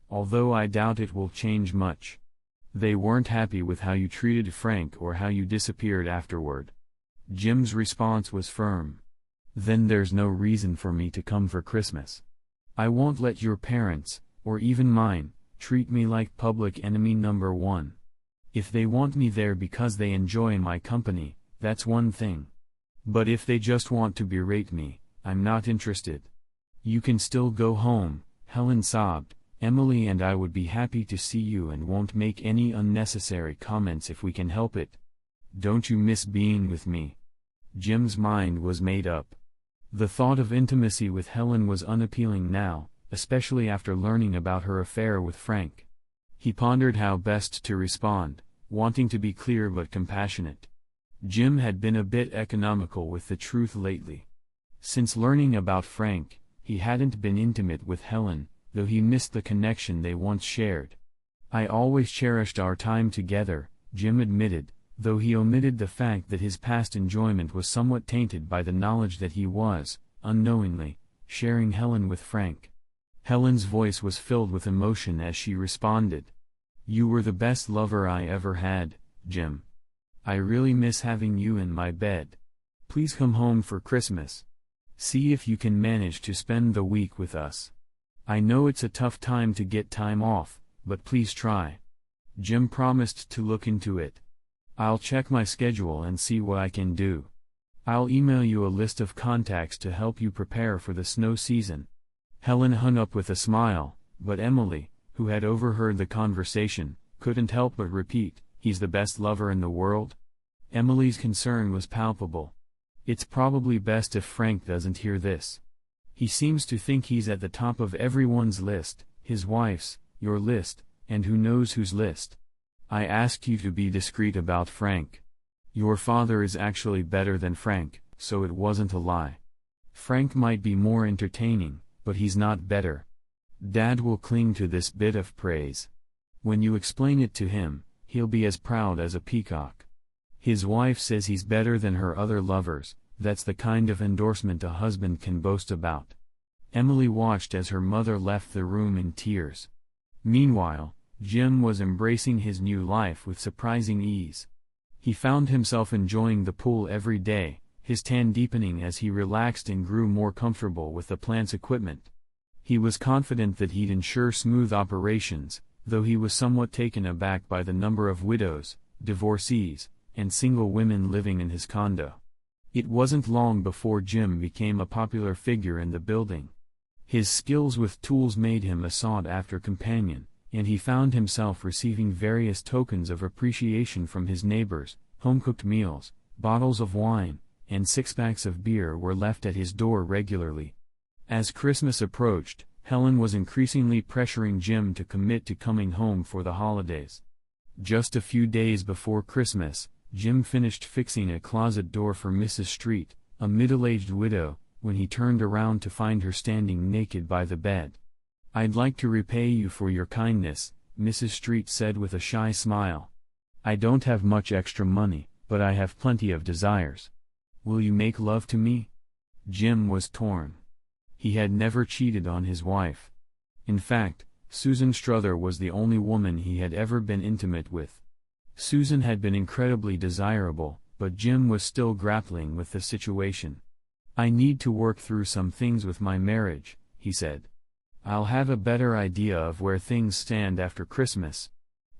"Although I doubt it will change much. They weren't happy with how you treated Frank or how you disappeared afterward." Jim's response was firm. "Then there's no reason for me to come for Christmas. I won't let your parents, or even mine, treat me like public enemy number one. If they want me there because they enjoy my company, that's one thing. But if they just want to berate me, I'm not interested." "You can still go home," Helen sobbed. "Emily and I would be happy to see you and won't make any unnecessary comments if we can help it. Don't you miss being with me?" Jim's mind was made up. The thought of intimacy with Helen was unappealing now, especially after learning about her affair with Frank. He pondered how best to respond, wanting to be clear but compassionate. Jim had been a bit economical with the truth lately. Since learning about Frank, he hadn't been intimate with Helen, though he missed the connection they once shared. "I always cherished our time together," Jim admitted, though he omitted the fact that his past enjoyment was somewhat tainted by the knowledge that he was, unknowingly, sharing Helen with Frank. Helen's voice was filled with emotion as she responded. "You were the best lover I ever had, Jim. I really miss having you in my bed. Please come home for Christmas. See if you can manage to spend the week with us. I know it's a tough time to get time off, but please try." Jim promised to look into it. "I'll check my schedule and see what I can do. I'll email you a list of contacts to help you prepare for the snow season." Helen hung up with a smile, but Emily, who had overheard the conversation, couldn't help but repeat, "He's the best lover in the world?" Emily's concern was palpable. "It's probably best if Frank doesn't hear this. He seems to think he's at the top of everyone's list, his wife's, your list, and who knows whose list. I asked you to be discreet about Frank. Your father is actually better than Frank, so it wasn't a lie. Frank might be more entertaining, but he's not better. Dad will cling to this bit of praise. When you explain it to him, he'll be as proud as a peacock. His wife says he's better than her other lovers. That's the kind of endorsement a husband can boast about." Emily watched as her mother left the room in tears. Meanwhile, Jim was embracing his new life with surprising ease. He found himself enjoying the pool every day, his tan deepening as he relaxed and grew more comfortable with the plant's equipment. He was confident that he'd ensure smooth operations, though he was somewhat taken aback by the number of widows, divorcees, and single women living in his condo. It wasn't long before Jim became a popular figure in the building. His skills with tools made him a sought-after companion, and he found himself receiving various tokens of appreciation from his neighbors. Home-cooked meals, bottles of wine, and six-packs of beer were left at his door regularly. As Christmas approached, Helen was increasingly pressuring Jim to commit to coming home for the holidays. Just a few days before Christmas, Jim finished fixing a closet door for Mrs. Street, a middle-aged widow, when he turned around to find her standing naked by the bed. "I'd like to repay you for your kindness," Mrs. Street said with a shy smile. "I don't have much extra money, but I have plenty of desires. Will you make love to me?" Jim was torn. He had never cheated on his wife. In fact, Susan Struther was the only woman he had ever been intimate with. Susan had been incredibly desirable, but Jim was still grappling with the situation. "I need to work through some things with my marriage," he said. "I'll have a better idea of where things stand after Christmas.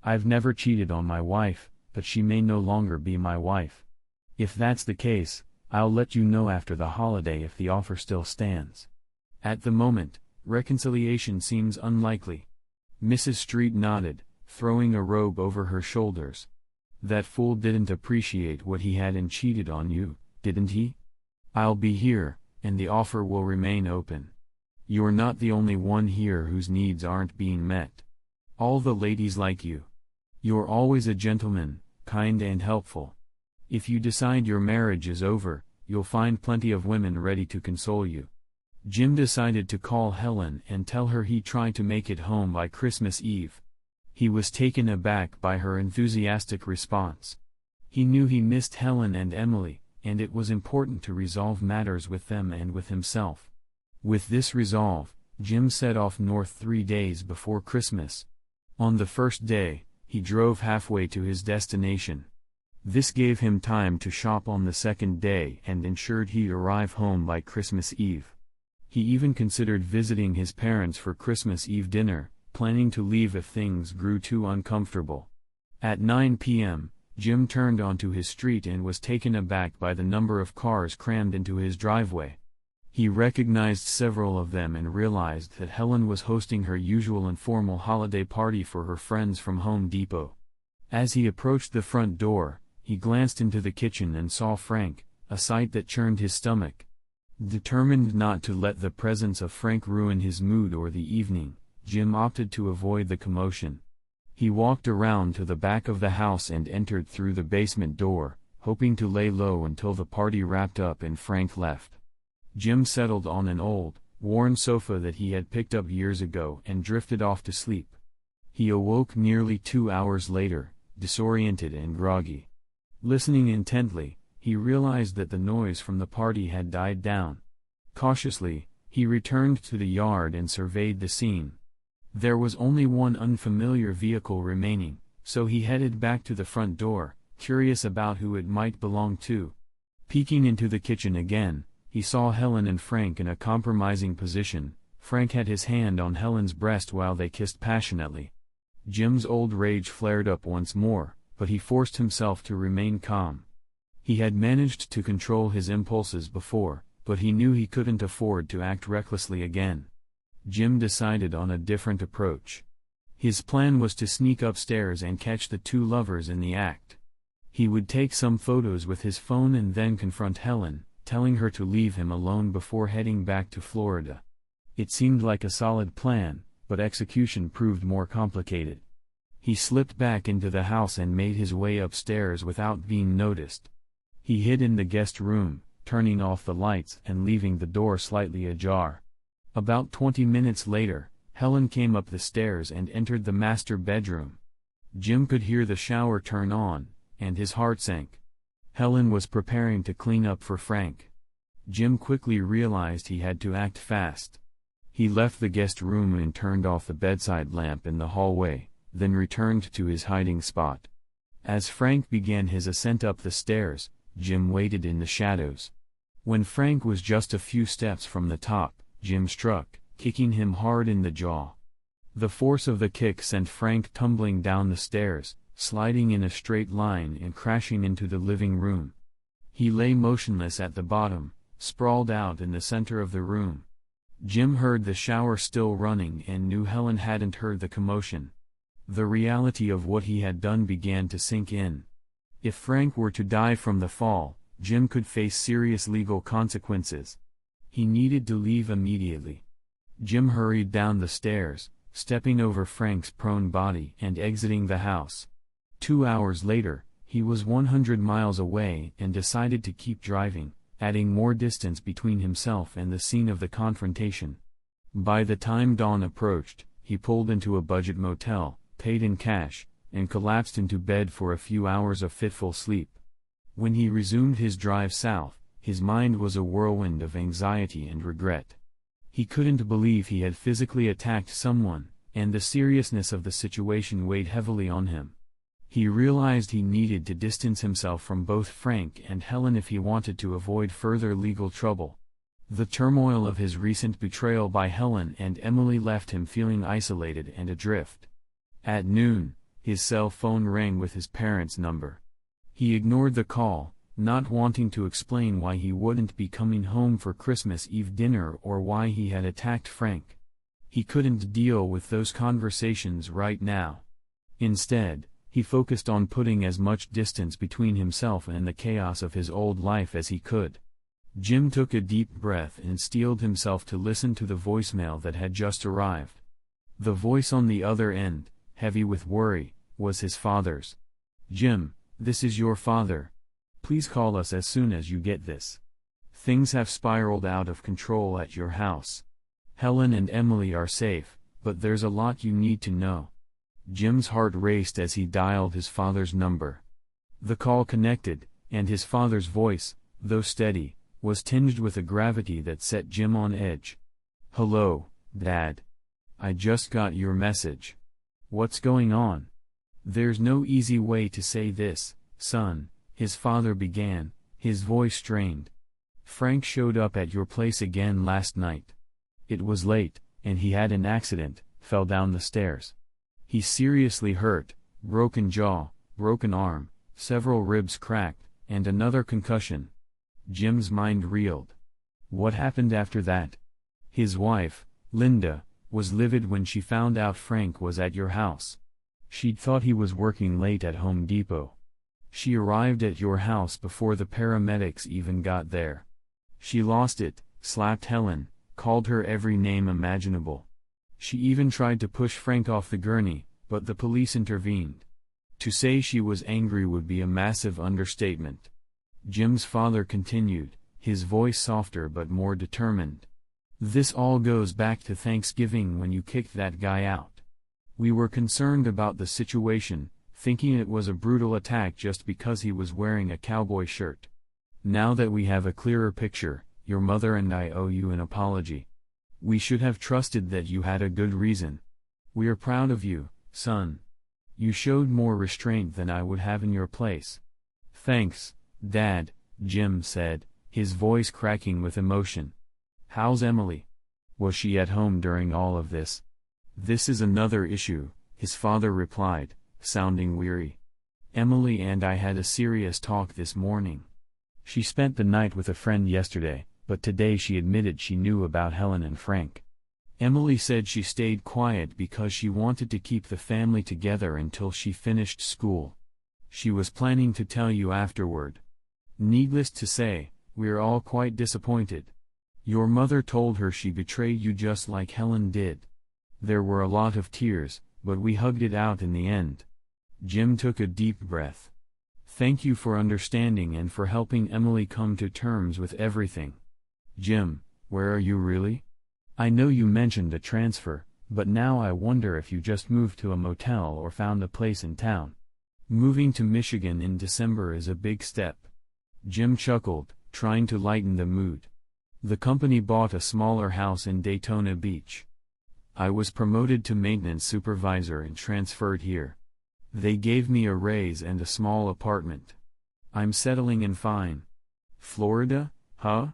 I've never cheated on my wife, but she may no longer be my wife. If that's the case, I'll let you know after the holiday if the offer still stands." At the moment, reconciliation seems unlikely. Mrs. Street nodded, throwing a robe over her shoulders. "That fool didn't appreciate what he had and cheated on you, didn't he? I'll be here, and the offer will remain open. You're not the only one here whose needs aren't being met. All the ladies like you. You're always a gentleman, kind and helpful. If you decide your marriage is over, you'll find plenty of women ready to console you." Jim decided to call Helen and tell her he'd try to make it home by Christmas Eve. He was taken aback by her enthusiastic response. He knew he missed Helen and Emily, and it was important to resolve matters with them and with himself. With this resolve, Jim set off north 3 days before Christmas. On the first day, he drove halfway to his destination. This gave him time to shop on the second day and ensured he'd arrive home by Christmas Eve. He even considered visiting his parents for Christmas Eve dinner, planning to leave if things grew too uncomfortable. At 9 p.m., Jim turned onto his street and was taken aback by the number of cars crammed into his driveway. He recognized several of them and realized that Helen was hosting her usual informal holiday party for her friends from Home Depot. As he approached the front door, he glanced into the kitchen and saw Frank, a sight that churned his stomach. Determined not to let the presence of Frank ruin his mood or the evening, Jim opted to avoid the commotion. He walked around to the back of the house and entered through the basement door, hoping to lay low until the party wrapped up and Frank left. Jim settled on an old, worn sofa that he had picked up years ago and drifted off to sleep. He awoke nearly 2 hours later, disoriented and groggy. Listening intently, he realized that the noise from the party had died down. Cautiously, he returned to the yard and surveyed the scene. There was only one unfamiliar vehicle remaining, so he headed back to the front door, curious about who it might belong to. Peeking into the kitchen again, he saw Helen and Frank in a compromising position. Frank had his hand on Helen's breast while they kissed passionately. Jim's old rage flared up once more, but he forced himself to remain calm. He had managed to control his impulses before, but he knew he couldn't afford to act recklessly again. Jim decided on a different approach. His plan was to sneak upstairs and catch the two lovers in the act. He would take some photos with his phone and then confront Helen, telling her to leave him alone before heading back to Florida. It seemed like a solid plan, but execution proved more complicated. He slipped back into the house and made his way upstairs without being noticed. He hid in the guest room, turning off the lights and leaving the door slightly ajar. About 20 minutes later, Helen came up the stairs and entered the master bedroom. Jim could hear the shower turn on, and his heart sank. Helen was preparing to clean up for Frank. Jim quickly realized he had to act fast. He left the guest room and turned off the bedside lamp in the hallway, then returned to his hiding spot. As Frank began his ascent up the stairs, Jim waited in the shadows. When Frank was just a few steps from the top, Jim struck, kicking him hard in the jaw. The force of the kick sent Frank tumbling down the stairs, sliding in a straight line and crashing into the living room. He lay motionless at the bottom, sprawled out in the center of the room. Jim heard the shower still running and knew Helen hadn't heard the commotion. The reality of what he had done began to sink in. If Frank were to die from the fall, Jim could face serious legal consequences. He needed to leave immediately. Jim hurried down the stairs, stepping over Frank's prone body and exiting the house. 2 hours later, he was 100 miles away and decided to keep driving, adding more distance between himself and the scene of the confrontation. By the time dawn approached, he pulled into a budget motel, paid in cash, and collapsed into bed for a few hours of fitful sleep. When he resumed his drive south, his mind was a whirlwind of anxiety and regret. He couldn't believe he had physically attacked someone, and the seriousness of the situation weighed heavily on him. He realized he needed to distance himself from both Frank and Helen if he wanted to avoid further legal trouble. The turmoil of his recent betrayal by Helen and Emily left him feeling isolated and adrift. At noon, his cell phone rang with his parents' number. He ignored the call, not wanting to explain why he wouldn't be coming home for Christmas Eve dinner or why he had attacked Frank. He couldn't deal with those conversations right now. Instead, he focused on putting as much distance between himself and the chaos of his old life as he could. Jim took a deep breath and steeled himself to listen to the voicemail that had just arrived. The voice on the other end, heavy with worry, was his father's. "Jim, this is your father. Please call us as soon as you get this. Things have spiraled out of control at your house. Helen and Emily are safe, but there's a lot you need to know." Jim's heart raced as he dialed his father's number. The call connected, and his father's voice, though steady, was tinged with a gravity that set Jim on edge. "Hello, Dad. I just got your message. What's going on?" "There's no easy way to say this, son," his father began, his voice strained. "Frank showed up at your place again last night. It was late, and he had an accident, fell down the stairs. He's seriously hurt, broken jaw, broken arm, several ribs cracked, and another concussion." Jim's mind reeled. What happened after that? His wife, Linda, was livid when she found out Frank was at your house. She'd thought he was working late at Home Depot. She arrived at your house before the paramedics even got there. She lost it, slapped Helen, called her every name imaginable. She even tried to push Frank off the gurney, but the police intervened. To say she was angry would be a massive understatement. Jim's father continued, his voice softer but more determined. "This all goes back to Thanksgiving when you kicked that guy out. We were concerned about the situation, thinking it was a brutal attack just because he was wearing a cowboy shirt. Now that we have a clearer picture, your mother and I owe you an apology. We should have trusted that you had a good reason. We are proud of you, son. You showed more restraint than I would have in your place." "Thanks, Dad," Jim said, his voice cracking with emotion. "How's Emily? Was she at home during all of this?" "This is another issue," his father replied, sounding weary. "Emily and I had a serious talk this morning. She spent the night with a friend yesterday, but today she admitted she knew about Helen and Frank. Emily said she stayed quiet because she wanted to keep the family together until she finished school. She was planning to tell you afterward. Needless to say, we're all quite disappointed. Your mother told her she betrayed you just like Helen did. There were a lot of tears, but we hugged it out in the end." Jim took a deep breath. "Thank you for understanding and for helping Emily come to terms with everything." "Jim, where are you really? I know you mentioned a transfer, but now I wonder if you just moved to a motel or found a place in town." "Moving to Michigan in December is a big step." Jim chuckled, trying to lighten the mood. "The company bought a smaller house in Daytona Beach. I was promoted to maintenance supervisor and transferred here. They gave me a raise and a small apartment. I'm settling in fine." "Florida, huh?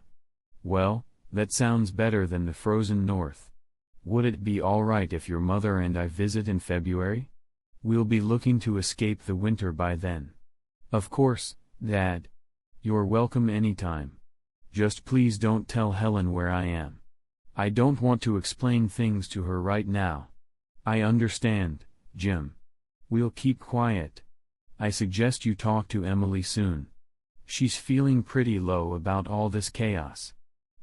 Well, that sounds better than the frozen north. Would it be alright if your mother and I visit in February? We'll be looking to escape the winter by then." "Of course, Dad. You're welcome anytime. Just please don't tell Helen where I am. I don't want to explain things to her right now." "I understand, Jim. We'll keep quiet. I suggest you talk to Emily soon. She's feeling pretty low about all this chaos.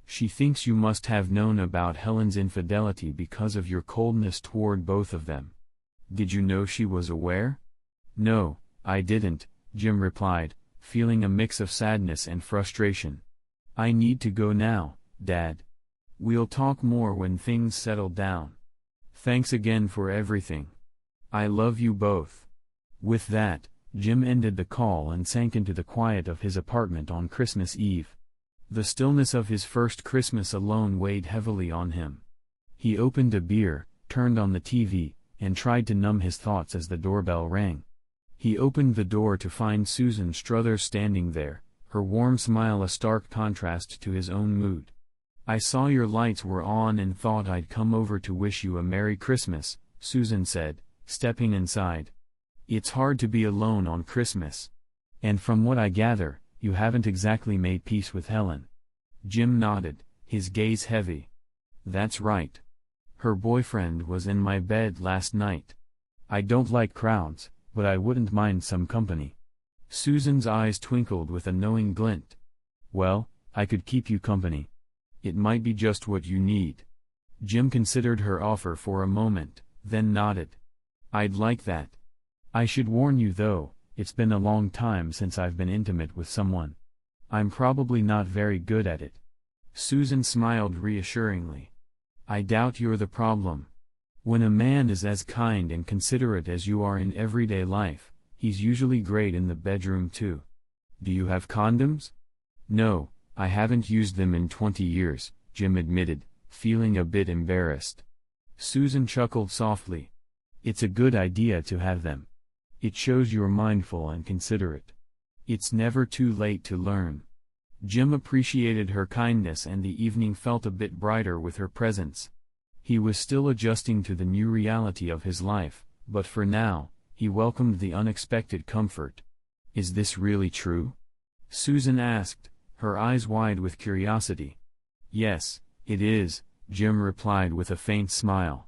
She thinks you must have known about Helen's infidelity because of your coldness toward both of them." "Did you know she was aware?" "No, I didn't," Jim replied, feeling a mix of sadness and frustration. I need to go now, Dad. We'll talk more when things settle down. Thanks again for everything. I love you both. With that, Jim ended the call and sank into the quiet of his apartment on Christmas Eve. The stillness of his first Christmas alone weighed heavily on him. He opened a beer, turned on the TV, and tried to numb his thoughts as the doorbell rang. He opened the door to find Susan Struthers standing there, her warm smile a stark contrast to his own mood. "I saw your lights were on and thought I'd come over to wish you a Merry Christmas," Susan said, stepping inside. "It's hard to be alone on Christmas. And from what I gather, you haven't exactly made peace with Helen." Jim nodded, his gaze heavy. "That's right. Her boyfriend was in my bed last night. I don't like crowds, but I wouldn't mind some company." Susan's eyes twinkled with a knowing glint. "Well, I could keep you company. It might be just what you need." Jim considered her offer for a moment, then nodded. "I'd like that. I should warn you though, it's been a long time since I've been intimate with someone. I'm probably not very good at it." Susan smiled reassuringly. "I doubt you're the problem. When a man is as kind and considerate as you are in everyday life, he's usually great in the bedroom too. Do you have condoms?" "No, I haven't used them in 20 years, Jim admitted, feeling a bit embarrassed. Susan chuckled softly. "It's a good idea to have them. It shows you're mindful and considerate. It's never too late to learn." Jim appreciated her kindness and the evening felt a bit brighter with her presence. He was still adjusting to the new reality of his life, but for now, he welcomed the unexpected comfort. "Is this really true?" Susan asked, her eyes wide with curiosity. "Yes, it is," Jim replied with a faint smile.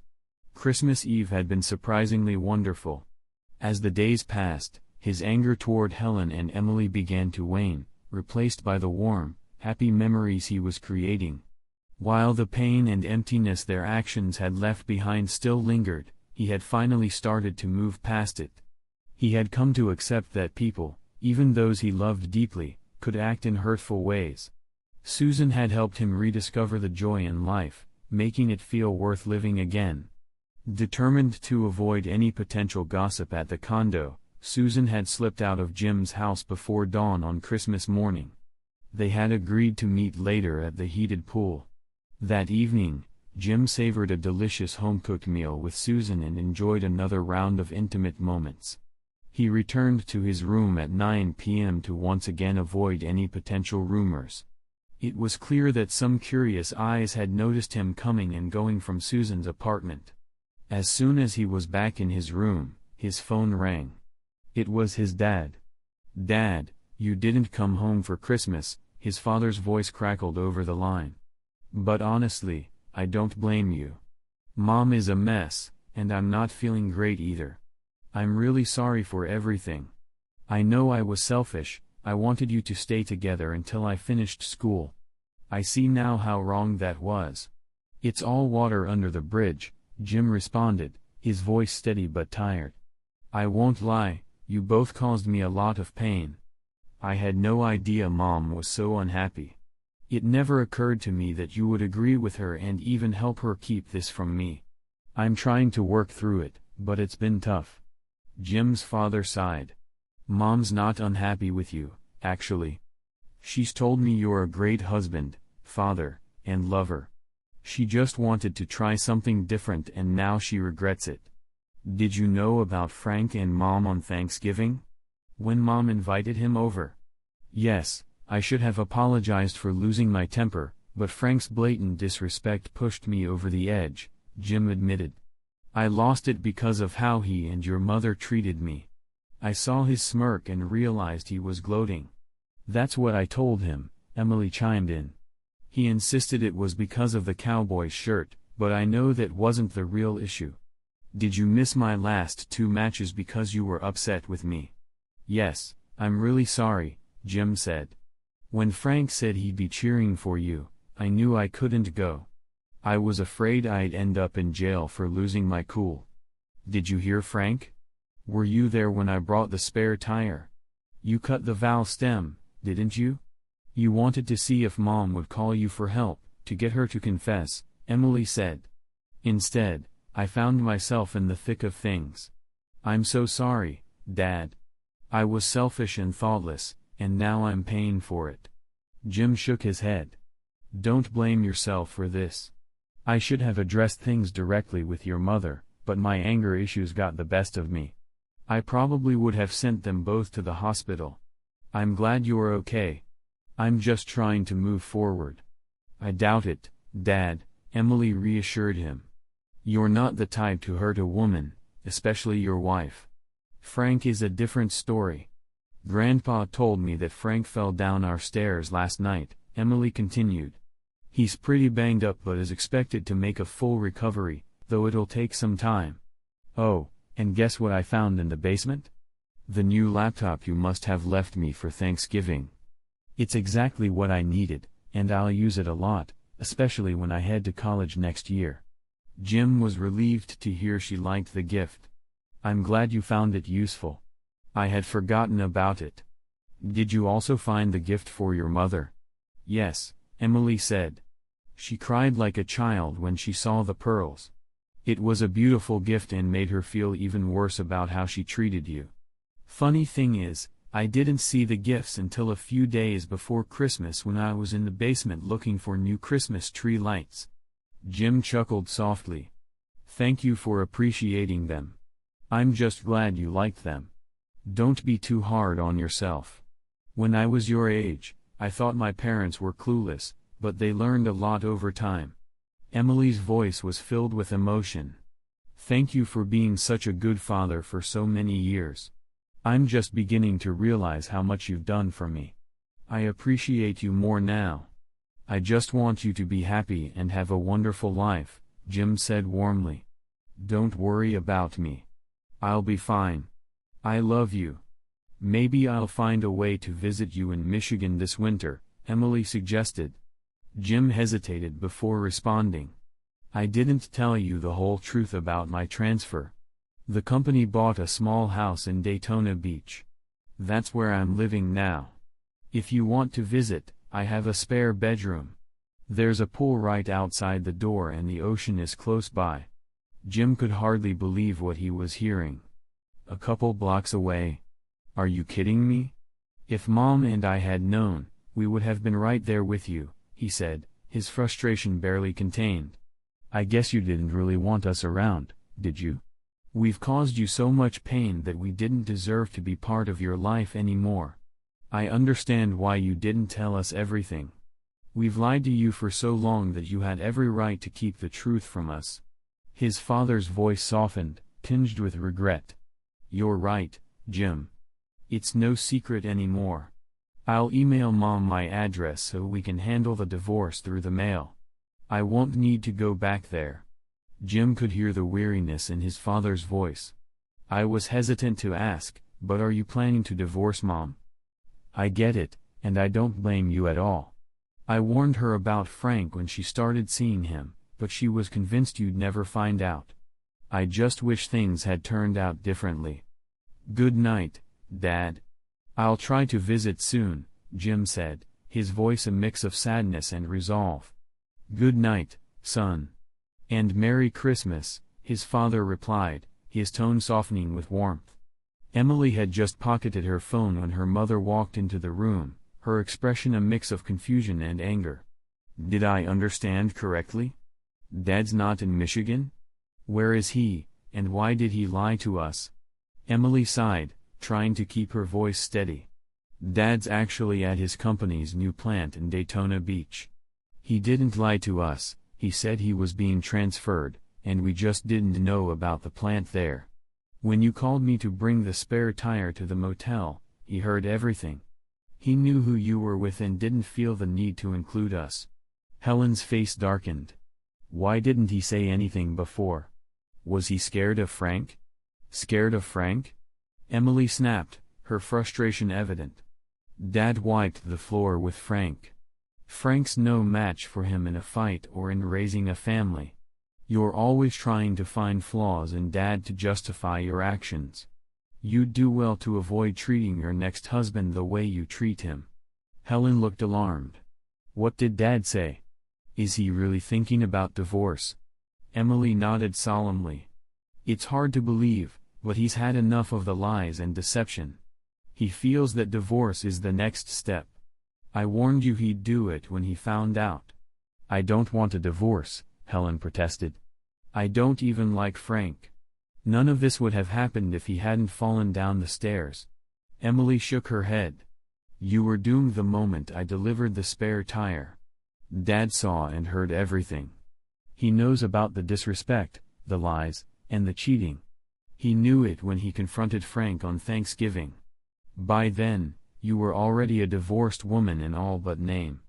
Christmas Eve had been surprisingly wonderful. As the days passed, his anger toward Helen and Emily began to wane, replaced by the warm, happy memories he was creating. While the pain and emptiness their actions had left behind still lingered, he had finally started to move past it. He had come to accept that people, even those he loved deeply, could act in hurtful ways. Susan had helped him rediscover the joy in life, making it feel worth living again. Determined to avoid any potential gossip at the condo, Susan had slipped out of Jim's house before dawn on Christmas morning. They had agreed to meet later at the heated pool. That evening, Jim savored a delicious home-cooked meal with Susan and enjoyed another round of intimate moments. He returned to his room at 9 p.m. to once again avoid any potential rumors. It was clear that some curious eyes had noticed him coming and going from Susan's apartment. As soon as he was back in his room, his phone rang. It was his dad. "Dad, you didn't come home for Christmas," his father's voice crackled over the line. "But honestly, I don't blame you. Mom is a mess, and I'm not feeling great either. I'm really sorry for everything. I know I was selfish, I wanted you to stay together until I finished school. I see now how wrong that was. It's all water under the bridge," Jim responded, his voice steady but tired. "I won't lie, you both caused me a lot of pain. I had no idea Mom was so unhappy. It never occurred to me that you would agree with her and even help her keep this from me. I'm trying to work through it, but it's been tough." Jim's father sighed. "Mom's not unhappy with you, actually. She's told me you're a great husband, father, and lover. She just wanted to try something different and now she regrets it. Did you know about Frank and Mom on Thanksgiving? When Mom invited him over? Yes, I should have apologized for losing my temper, but Frank's blatant disrespect pushed me over the edge," Jim admitted. "I lost it because of how he and your mother treated me. I saw his smirk and realized he was gloating." "That's what I told him," Emily chimed in. "He insisted it was because of the cowboy shirt, but I know that wasn't the real issue." "Did you miss my last 2 matches because you were upset with me?" "Yes, I'm really sorry," Jim said. "When Frank said he'd be cheering for you, I knew I couldn't go. I was afraid I'd end up in jail for losing my cool." "Did you hear Frank? Were you there when I brought the spare tire? You cut the valve stem, didn't you?" You wanted to see if Mom would call you for help, to get her to confess, Emily said. Instead, I found myself in the thick of things. I'm so sorry, Dad. I was selfish and thoughtless, and now I'm paying for it. Jim shook his head. Don't blame yourself for this. I should have addressed things directly with your mother, but my anger issues got the best of me. I probably would have sent them both to the hospital. I'm glad you're okay. I'm just trying to move forward. I doubt it, Dad, Emily reassured him. You're not the type to hurt a woman, especially your wife. Frank is a different story. Grandpa told me that Frank fell down our stairs last night, Emily continued. He's pretty banged up but is expected to make a full recovery, though it'll take some time. Oh, and guess what I found in the basement? The new laptop you must have left me for Thanksgiving. It's exactly what I needed, and I'll use it a lot, especially when I head to college next year. Jim was relieved to hear she liked the gift. I'm glad you found it useful. I had forgotten about it. Did you also find the gift for your mother? Yes, Emily said. She cried like a child when she saw the pearls. It was a beautiful gift and made her feel even worse about how she treated you. Funny thing is, I didn't see the gifts until a few days before Christmas when I was in the basement looking for new Christmas tree lights. Jim chuckled softly. Thank you for appreciating them. I'm just glad you liked them. Don't be too hard on yourself. When I was your age, I thought my parents were clueless, but they learned a lot over time. Emily's voice was filled with emotion. Thank you for being such a good father for so many years. I'm just beginning to realize how much you've done for me. I appreciate you more now. I just want you to be happy and have a wonderful life, Jim said warmly. Don't worry about me. I'll be fine. I love you. Maybe I'll find a way to visit you in Michigan this winter, Emily suggested. Jim hesitated before responding. I didn't tell you the whole truth about my transfer. The company bought a small house in Daytona Beach. That's where I'm living now. If you want to visit, I have a spare bedroom. There's a pool right outside the door and the ocean is close by. Jim could hardly believe what he was hearing. A couple blocks away? Are you kidding me? If Mom and I had known, we would have been right there with you, he said, his frustration barely contained. I guess you didn't really want us around, did you? We've caused you so much pain that we didn't deserve to be part of your life anymore. I understand why you didn't tell us everything. We've lied to you for so long that you had every right to keep the truth from us. His father's voice softened, tinged with regret. You're right, Jim. It's no secret anymore. I'll email Mom my address so we can handle the divorce through the mail. I won't need to go back there. Jim could hear the weariness in his father's voice. I was hesitant to ask, but are you planning to divorce Mom? I get it, and I don't blame you at all. I warned her about Frank when she started seeing him, but she was convinced you'd never find out. I just wish things had turned out differently. Good night, Dad. I'll try to visit soon, Jim said, his voice a mix of sadness and resolve. Good night, son. And Merry Christmas, his father replied, his tone softening with warmth. Emily had just pocketed her phone when her mother walked into the room, her expression a mix of confusion and anger. Did I understand correctly? Dad's not in Michigan? Where is he, and why did he lie to us? Emily sighed, trying to keep her voice steady. Dad's actually at his company's new plant in Daytona Beach. He didn't lie to us, he said he was being transferred, and we just didn't know about the plant there. When you called me to bring the spare tire to the motel, he heard everything. He knew who you were with and didn't feel the need to include us. Helen's face darkened. Why didn't he say anything before? Was he scared of Frank? Scared of Frank? Emily snapped, her frustration evident. Dad wiped the floor with Frank. Frank's no match for him in a fight or in raising a family. You're always trying to find flaws in Dad to justify your actions. You'd do well to avoid treating your next husband the way you treat him. Helen looked alarmed. What did Dad say? Is he really thinking about divorce? Emily nodded solemnly. It's hard to believe, but he's had enough of the lies and deception. He feels that divorce is the next step. I warned you he'd do it when he found out. I don't want a divorce, Helen protested. I don't even like Frank. None of this would have happened if he hadn't fallen down the stairs. Emily shook her head. You were doomed the moment I delivered the spare tire. Dad saw and heard everything. He knows about the disrespect, the lies, and the cheating. He knew it when he confronted Frank on Thanksgiving. By then, you were already a divorced woman in all but name.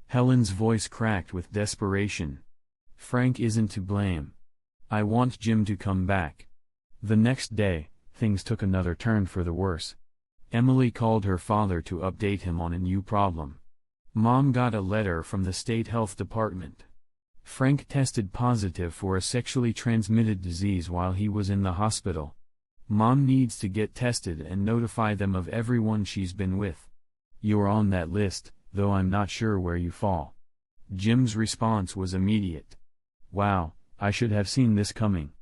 Helen's voice cracked with desperation. Frank isn't to blame. I want Jim to come back. The next day, things took another turn for the worse. Emily called her father to update him on a new problem. Mom got a letter from the state health department. Frank tested positive for a sexually transmitted disease while he was in the hospital. Mom needs to get tested and notify them of everyone she's been with. You're on that list, though I'm not sure where you fall. Jim's response was immediate. Wow, I should have seen this coming.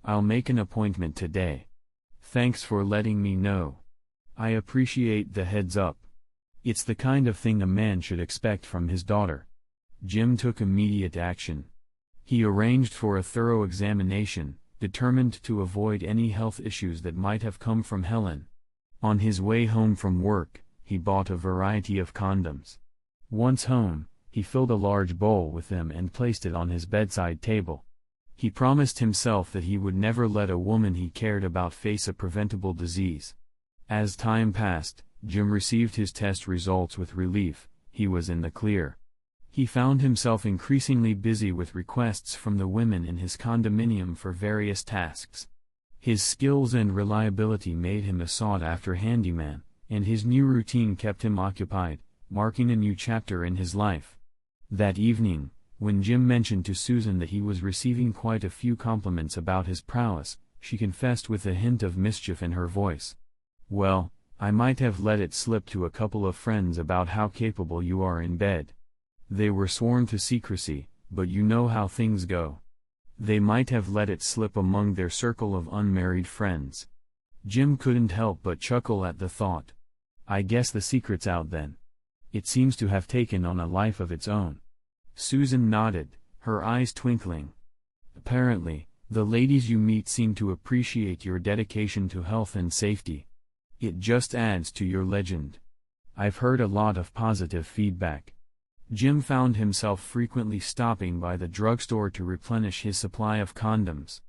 I'll make an appointment today. Thanks for letting me know. I appreciate the heads up. It's the kind of thing a man should expect from his daughter. Jim took immediate action. He arranged for a thorough examination, determined to avoid any health issues that might have come from Helen. On his way home from work, he bought a variety of condoms. Once home, he filled a large bowl with them and placed it on his bedside table. He promised himself that he would never let a woman he cared about face a preventable disease. As time passed, Jim received his test results with relief. He was in the clear. He found himself increasingly busy with requests from the women in his condominium for various tasks. His skills and reliability made him a sought-after handyman, and his new routine kept him occupied, marking a new chapter in his life. That evening, when Jim mentioned to Susan that he was receiving quite a few compliments about his prowess, she confessed with a hint of mischief in her voice. Well, I might have let it slip to a couple of friends about how capable you are in bed. They were sworn to secrecy, but you know how things go. They might have let it slip among their circle of unmarried friends. Jim couldn't help but chuckle at the thought. I guess the secret's out then. It seems to have taken on a life of its own. Susan nodded, her eyes twinkling. Apparently, the ladies you meet seem to appreciate your dedication to health and safety. It just adds to your legend. I've heard a lot of positive feedback. Jim found himself frequently stopping by the drugstore to replenish his supply of condoms.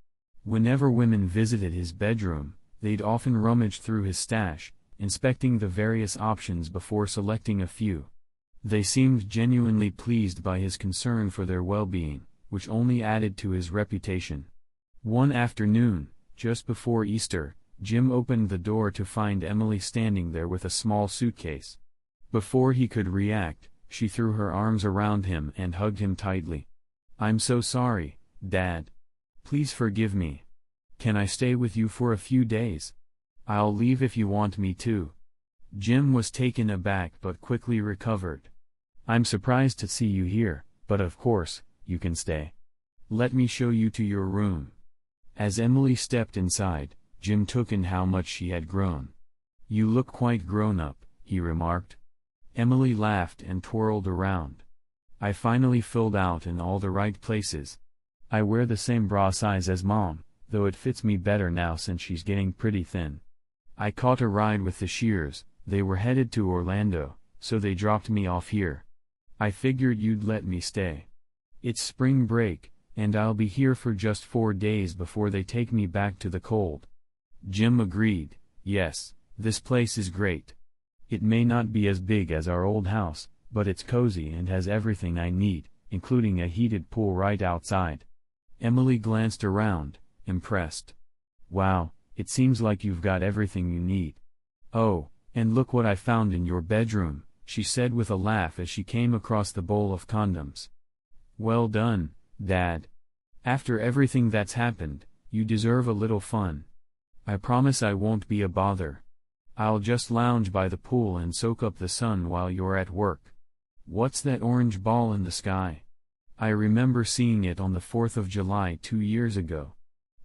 Whenever women visited his bedroom, they'd often rummage through his stash, inspecting the various options before selecting a few. They seemed genuinely pleased by his concern for their well-being, which only added to his reputation. One afternoon, just before Easter, Jim opened the door to find Emily standing there with a small suitcase. Before he could react, she threw her arms around him and hugged him tightly. I'm so sorry, Dad. Please forgive me. Can I stay with you for a few days? I'll leave if you want me to. Jim was taken aback but quickly recovered. I'm surprised to see you here, but of course, you can stay. Let me show you to your room. As Emily stepped inside, Jim took in how much she had grown. You look quite grown up, he remarked. Emily laughed and twirled around. I finally filled out in all the right places. I wear the same bra size as Mom, though it fits me better now since she's getting pretty thin. I caught a ride with the Shears. They were headed to Orlando, so they dropped me off here. I figured you'd let me stay. It's spring break, and I'll be here for just 4 days before they take me back to the cold. Jim agreed. Yes, this place is great. It may not be as big as our old house, but it's cozy and has everything I need, including a heated pool right outside. Emily glanced around, impressed. Wow, it seems like you've got everything you need. Oh, and look what I found in your bedroom, she said with a laugh as she came across the bowl of condoms. Well done, Dad. After everything that's happened, you deserve a little fun. I promise I won't be a bother. I'll just lounge by the pool and soak up the sun while you're at work. What's that orange ball in the sky? I remember seeing it on the 4th of July 2 years ago.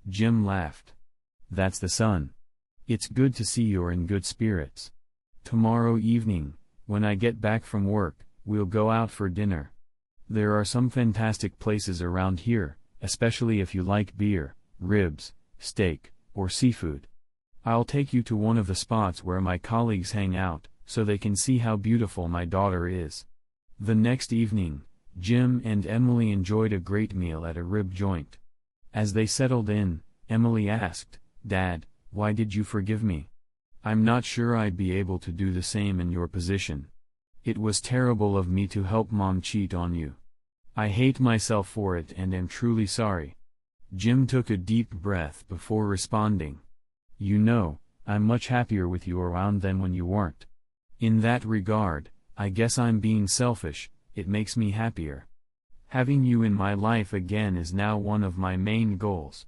Jim laughed. That's the sun. It's good to see you're in good spirits. Tomorrow evening, when I get back from work, we'll go out for dinner. There are some fantastic places around here, especially if you like beer, ribs, steak, or seafood. I'll take you to one of the spots where my colleagues hang out, so they can see how beautiful my daughter is. The next evening, Jim and Emily enjoyed a great meal at a rib joint. As they settled in, Emily asked, "Dad, why did you forgive me? I'm not sure I'd be able to do the same in your position. It was terrible of me to help Mom cheat on you. I hate myself for it and am truly sorry." Jim took a deep breath before responding. "You know, I'm much happier with you around than when you weren't. In that regard, I guess I'm being selfish, it makes me happier. Having you in my life again is now one of my main goals.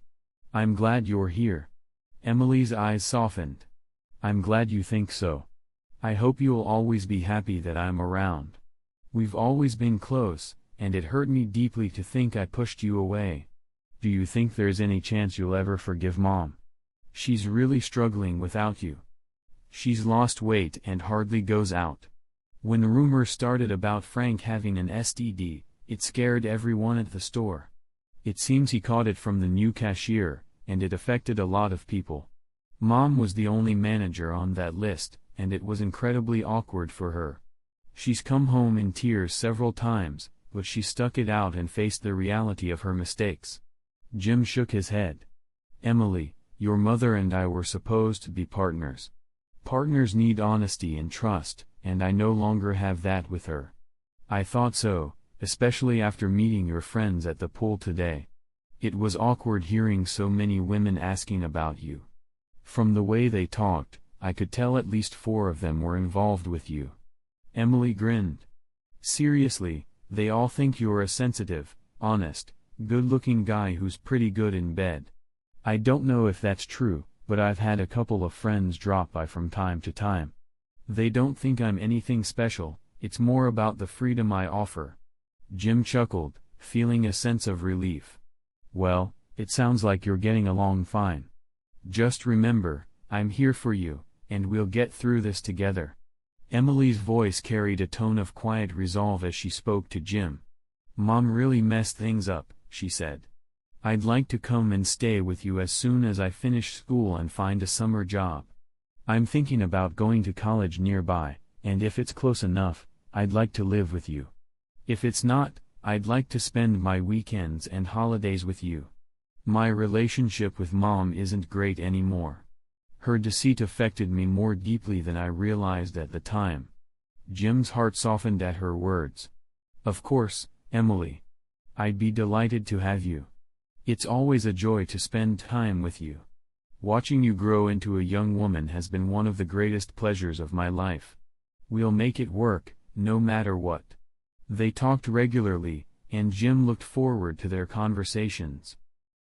I'm glad you're here." Emily's eyes softened. "I'm glad you think so. I hope you'll always be happy that I'm around. We've always been close, and it hurt me deeply to think I pushed you away. Do you think there's any chance you'll ever forgive Mom? She's really struggling without you. She's lost weight and hardly goes out. When rumors started about Frank having an STD, it scared everyone at the store. It seems he caught it from the new cashier, and it affected a lot of people. Mom was the only manager on that list, and it was incredibly awkward for her. She's come home in tears several times, but she stuck it out and faced the reality of her mistakes." Jim shook his head. "Emily, your mother and I were supposed to be partners. Partners need honesty and trust, and I no longer have that with her. I thought so, especially after meeting your friends at the pool today. It was awkward hearing so many women asking about you. From the way they talked, I could tell at least 4 of them were involved with you." Emily grinned. "Seriously, they all think you're a sensitive, honest, good-looking guy who's pretty good in bed. I don't know if that's true, but I've had a couple of friends drop by from time to time. They don't think I'm anything special, it's more about the freedom I offer." Jim chuckled, feeling a sense of relief. "Well, it sounds like you're getting along fine. Just remember, I'm here for you, and we'll get through this together." Emily's voice carried a tone of quiet resolve as she spoke to Jim. "Mom really messed things up," she said. "I'd like to come and stay with you as soon as I finish school and find a summer job. I'm thinking about going to college nearby, and if it's close enough, I'd like to live with you. If it's not, I'd like to spend my weekends and holidays with you. My relationship with Mom isn't great anymore. Her deceit affected me more deeply than I realized at the time." Jim's heart softened at her words. "Of course, Emily. I'd be delighted to have you. It's always a joy to spend time with you. Watching you grow into a young woman has been one of the greatest pleasures of my life. We'll make it work, no matter what." They talked regularly, and Jim looked forward to their conversations.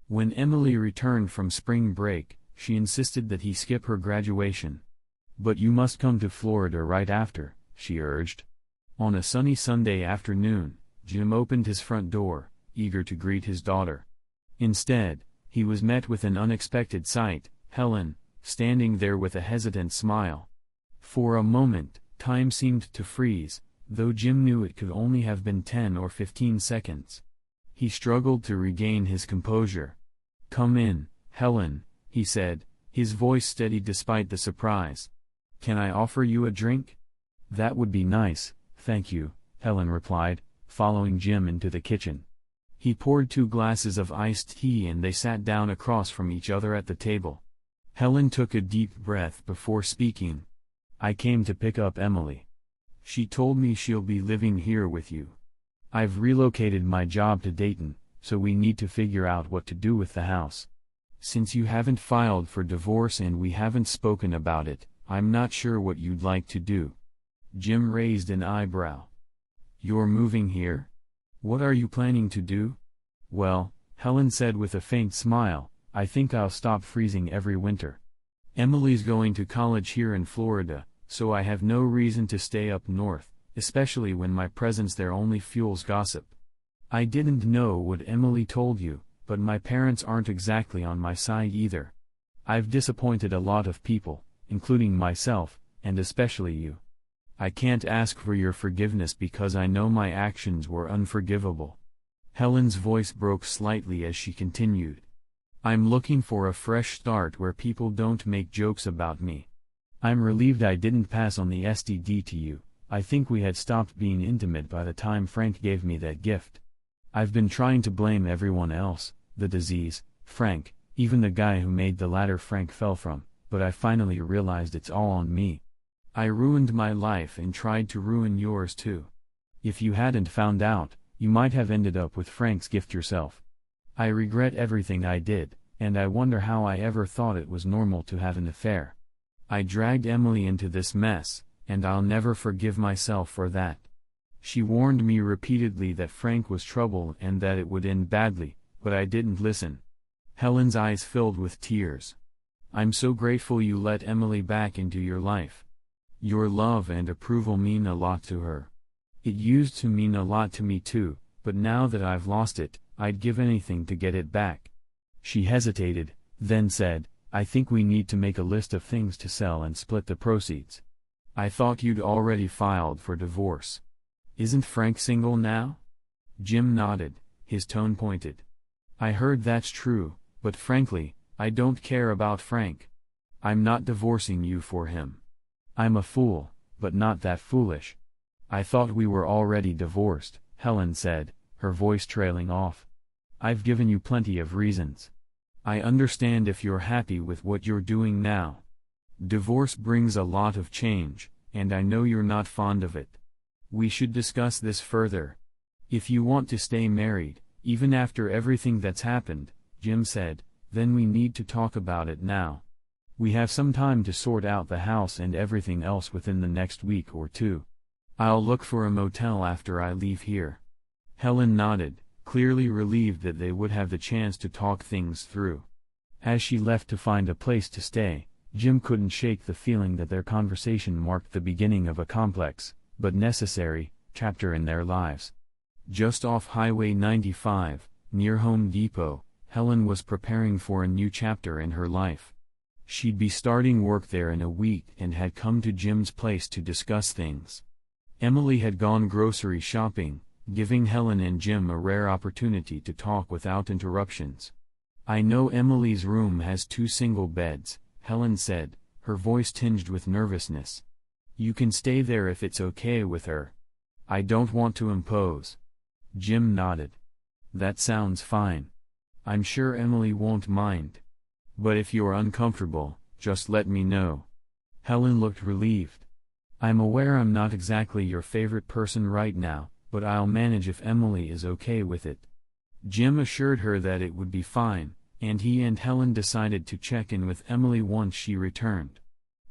When Emily returned from spring break, she insisted that he skip her graduation. "But you must come to Florida right after," she urged. On a sunny Sunday afternoon, Jim opened his front door, eager to greet his daughter. Instead, he was met with an unexpected sight: Helen, standing there with a hesitant smile. For a moment, time seemed to freeze, though Jim knew it could only have been 10 or 15 seconds. He struggled to regain his composure. "Come in, Helen," he said, his voice steady despite the surprise. "Can I offer you a drink?" "That would be nice, thank you," Helen replied, following Jim into the kitchen. He poured 2 glasses of iced tea and they sat down across from each other at the table. Helen took a deep breath before speaking. "I came to pick up Emily. She told me she'll be living here with you. I've relocated my job to Dayton, so we need to figure out what to do with the house. Since you haven't filed for divorce and we haven't spoken about it, I'm not sure what you'd like to do." Jim raised an eyebrow. "You're moving here? What are you planning to do?" "Well," Helen said with a faint smile, "I think I'll stop freezing every winter. Emily's going to college here in Florida, so I have no reason to stay up north, especially when my presence there only fuels gossip. I didn't know what Emily told you, but my parents aren't exactly on my side either. I've disappointed a lot of people, including myself, and especially you. I can't ask for your forgiveness because I know my actions were unforgivable. Helen's voice broke slightly as she continued. I'm looking for a fresh start where people don't make jokes about me. I'm relieved I didn't pass on the STD to you. I think we had stopped being intimate by the time Frank gave me that gift. I've been trying to blame everyone else, the disease, Frank, even the guy who made the ladder Frank fell from, but I finally realized it's all on me. I ruined my life and tried to ruin yours too. If you hadn't found out, you might have ended up with Frank's gift yourself. I regret everything I did, and I wonder how I ever thought it was normal to have an affair. I dragged Emily into this mess, and I'll never forgive myself for that. She warned me repeatedly that Frank was trouble and that it would end badly, but I didn't listen. Helen's eyes filled with tears. I'm so grateful you let Emily back into your life. Your love and approval mean a lot to her. It used to mean a lot to me too, but now that I've lost it, I'd give anything to get it back. She hesitated, then said, I think we need to make a list of things to sell and split the proceeds. I thought you'd already filed for divorce. Isn't Frank single now? Jim nodded, his tone pointed. I heard that's true, but frankly, I don't care about Frank. I'm not divorcing you for him. I'm a fool, but not that foolish. I thought we were already divorced, Helen said, her voice trailing off. I've given you plenty of reasons. I understand if you're happy with what you're doing now. Divorce brings a lot of change, and I know you're not fond of it. We should discuss this further. If you want to stay married, even after everything that's happened, Jim said, then we need to talk about it now. We have some time to sort out the house and everything else within the next week or two. I'll look for a motel after I leave here. Helen nodded, clearly relieved that they would have the chance to talk things through. As she left to find a place to stay, Jim couldn't shake the feeling that their conversation marked the beginning of a complex, but necessary, chapter in their lives. Just off Highway 95, near Home Depot, Helen was preparing for a new chapter in her life. She'd be starting work there in a week and had come to Jim's place to discuss things. Emily had gone grocery shopping, giving Helen and Jim a rare opportunity to talk without interruptions. I know Emily's room has 2 single beds, Helen said, her voice tinged with nervousness. You can stay there if it's okay with her. I don't want to impose. Jim nodded. That sounds fine. I'm sure Emily won't mind. But if you're uncomfortable, just let me know. Helen looked relieved. I'm aware I'm not exactly your favorite person right now, but I'll manage if Emily is okay with it. Jim assured her that it would be fine, and he and Helen decided to check in with Emily once she returned.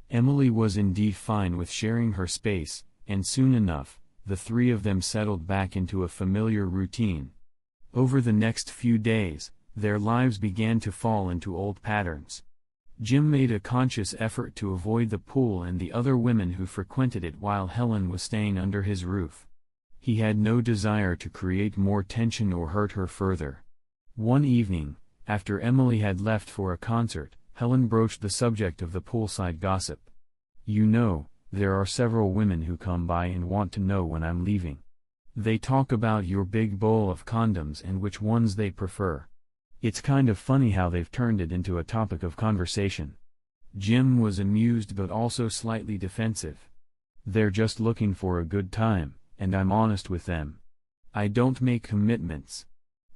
Emily was indeed fine with sharing her space, and soon enough, the 3 of them settled back into a familiar routine. Over the next few days, their lives began to fall into old patterns. Jim made a conscious effort to avoid the pool and the other women who frequented it while Helen was staying under his roof. He had no desire to create more tension or hurt her further. One evening, after Emily had left for a concert, Helen broached the subject of the poolside gossip. You know, there are several women who come by and want to know when I'm leaving. They talk about your big bowl of condoms and which ones they prefer. It's kind of funny how they've turned it into a topic of conversation. Jim was amused but also slightly defensive. They're just looking for a good time, and I'm honest with them. I don't make commitments.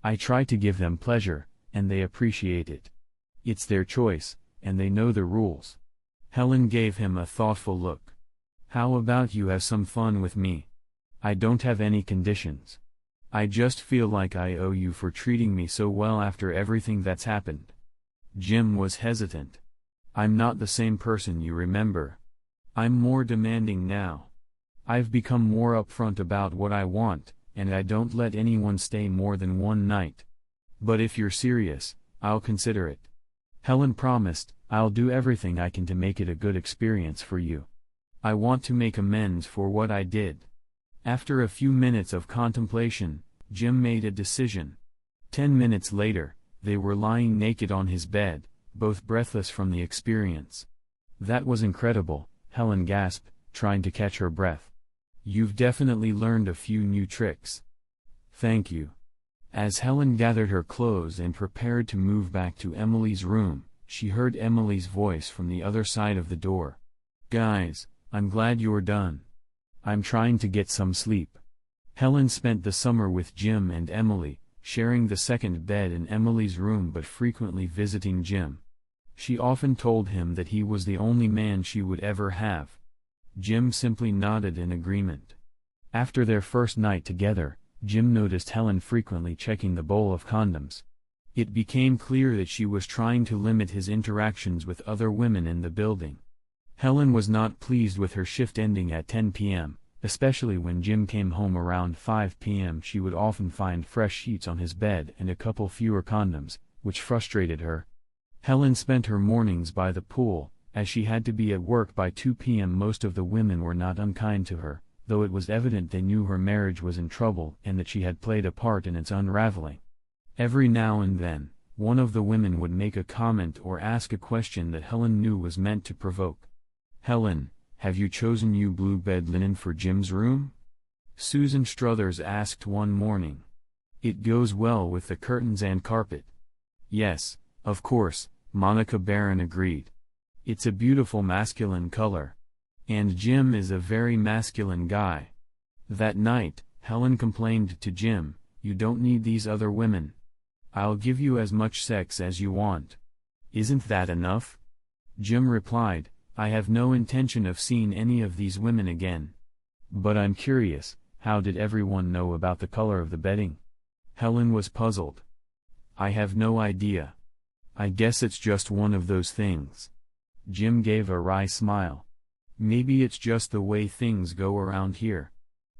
I try to give them pleasure, and they appreciate it. It's their choice, and they know the rules. Helen gave him a thoughtful look. How about you have some fun with me? I don't have any conditions. I just feel like I owe you for treating me so well after everything that's happened. Jim was hesitant. I'm not the same person you remember. I'm more demanding now. I've become more upfront about what I want, and I don't let anyone stay more than one night. But if you're serious, I'll consider it. Helen promised, I'll do everything I can to make it a good experience for you. I want to make amends for what I did." After a few minutes of contemplation, Jim made a decision. 10 minutes later, they were lying naked on his bed, both breathless from the experience. "That was incredible," Helen gasped, trying to catch her breath. "You've definitely learned a few new tricks." "Thank you." As Helen gathered her clothes and prepared to move back to Emily's room, she heard Emily's voice from the other side of the door. "Guys, I'm glad you're done. I'm trying to get some sleep." Helen spent the summer with Jim and Emily, sharing the second bed in Emily's room but frequently visiting Jim. She often told him that he was the only man she would ever have. Jim simply nodded in agreement. After their first night together, Jim noticed Helen frequently checking the bowl of condoms. It became clear that she was trying to limit his interactions with other women in the building. Helen was not pleased with her shift ending at 10 p.m., especially when Jim came home around 5 p.m. She would often find fresh sheets on his bed and a couple fewer condoms, which frustrated her. Helen spent her mornings by the pool, as she had to be at work by 2 p.m. Most of the women were not unkind to her, though it was evident they knew her marriage was in trouble and that she had played a part in its unraveling. Every now and then, one of the women would make a comment or ask a question that Helen knew was meant to provoke. "Helen, have you chosen new blue bed linen for Jim's room?" Susan Struthers asked one morning. "It goes well with the curtains and carpet." "Yes, of course," Monica Barron agreed. "It's a beautiful masculine color. And Jim is a very masculine guy." That night, Helen complained to Jim, "You don't need these other women. I'll give you as much sex as you want. Isn't that enough?" Jim replied, "I have no intention of seeing any of these women again. But I'm curious, how did everyone know about the color of the bedding?" Helen was puzzled. "I have no idea. I guess it's just one of those things." Jim gave a wry smile. "Maybe it's just the way things go around here.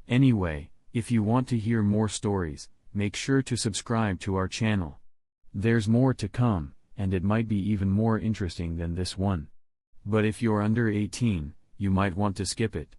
Anyway, if you want to hear more stories, make sure to subscribe to our channel. There's more to come, and it might be even more interesting than this one. But if you're under 18, you might want to skip it."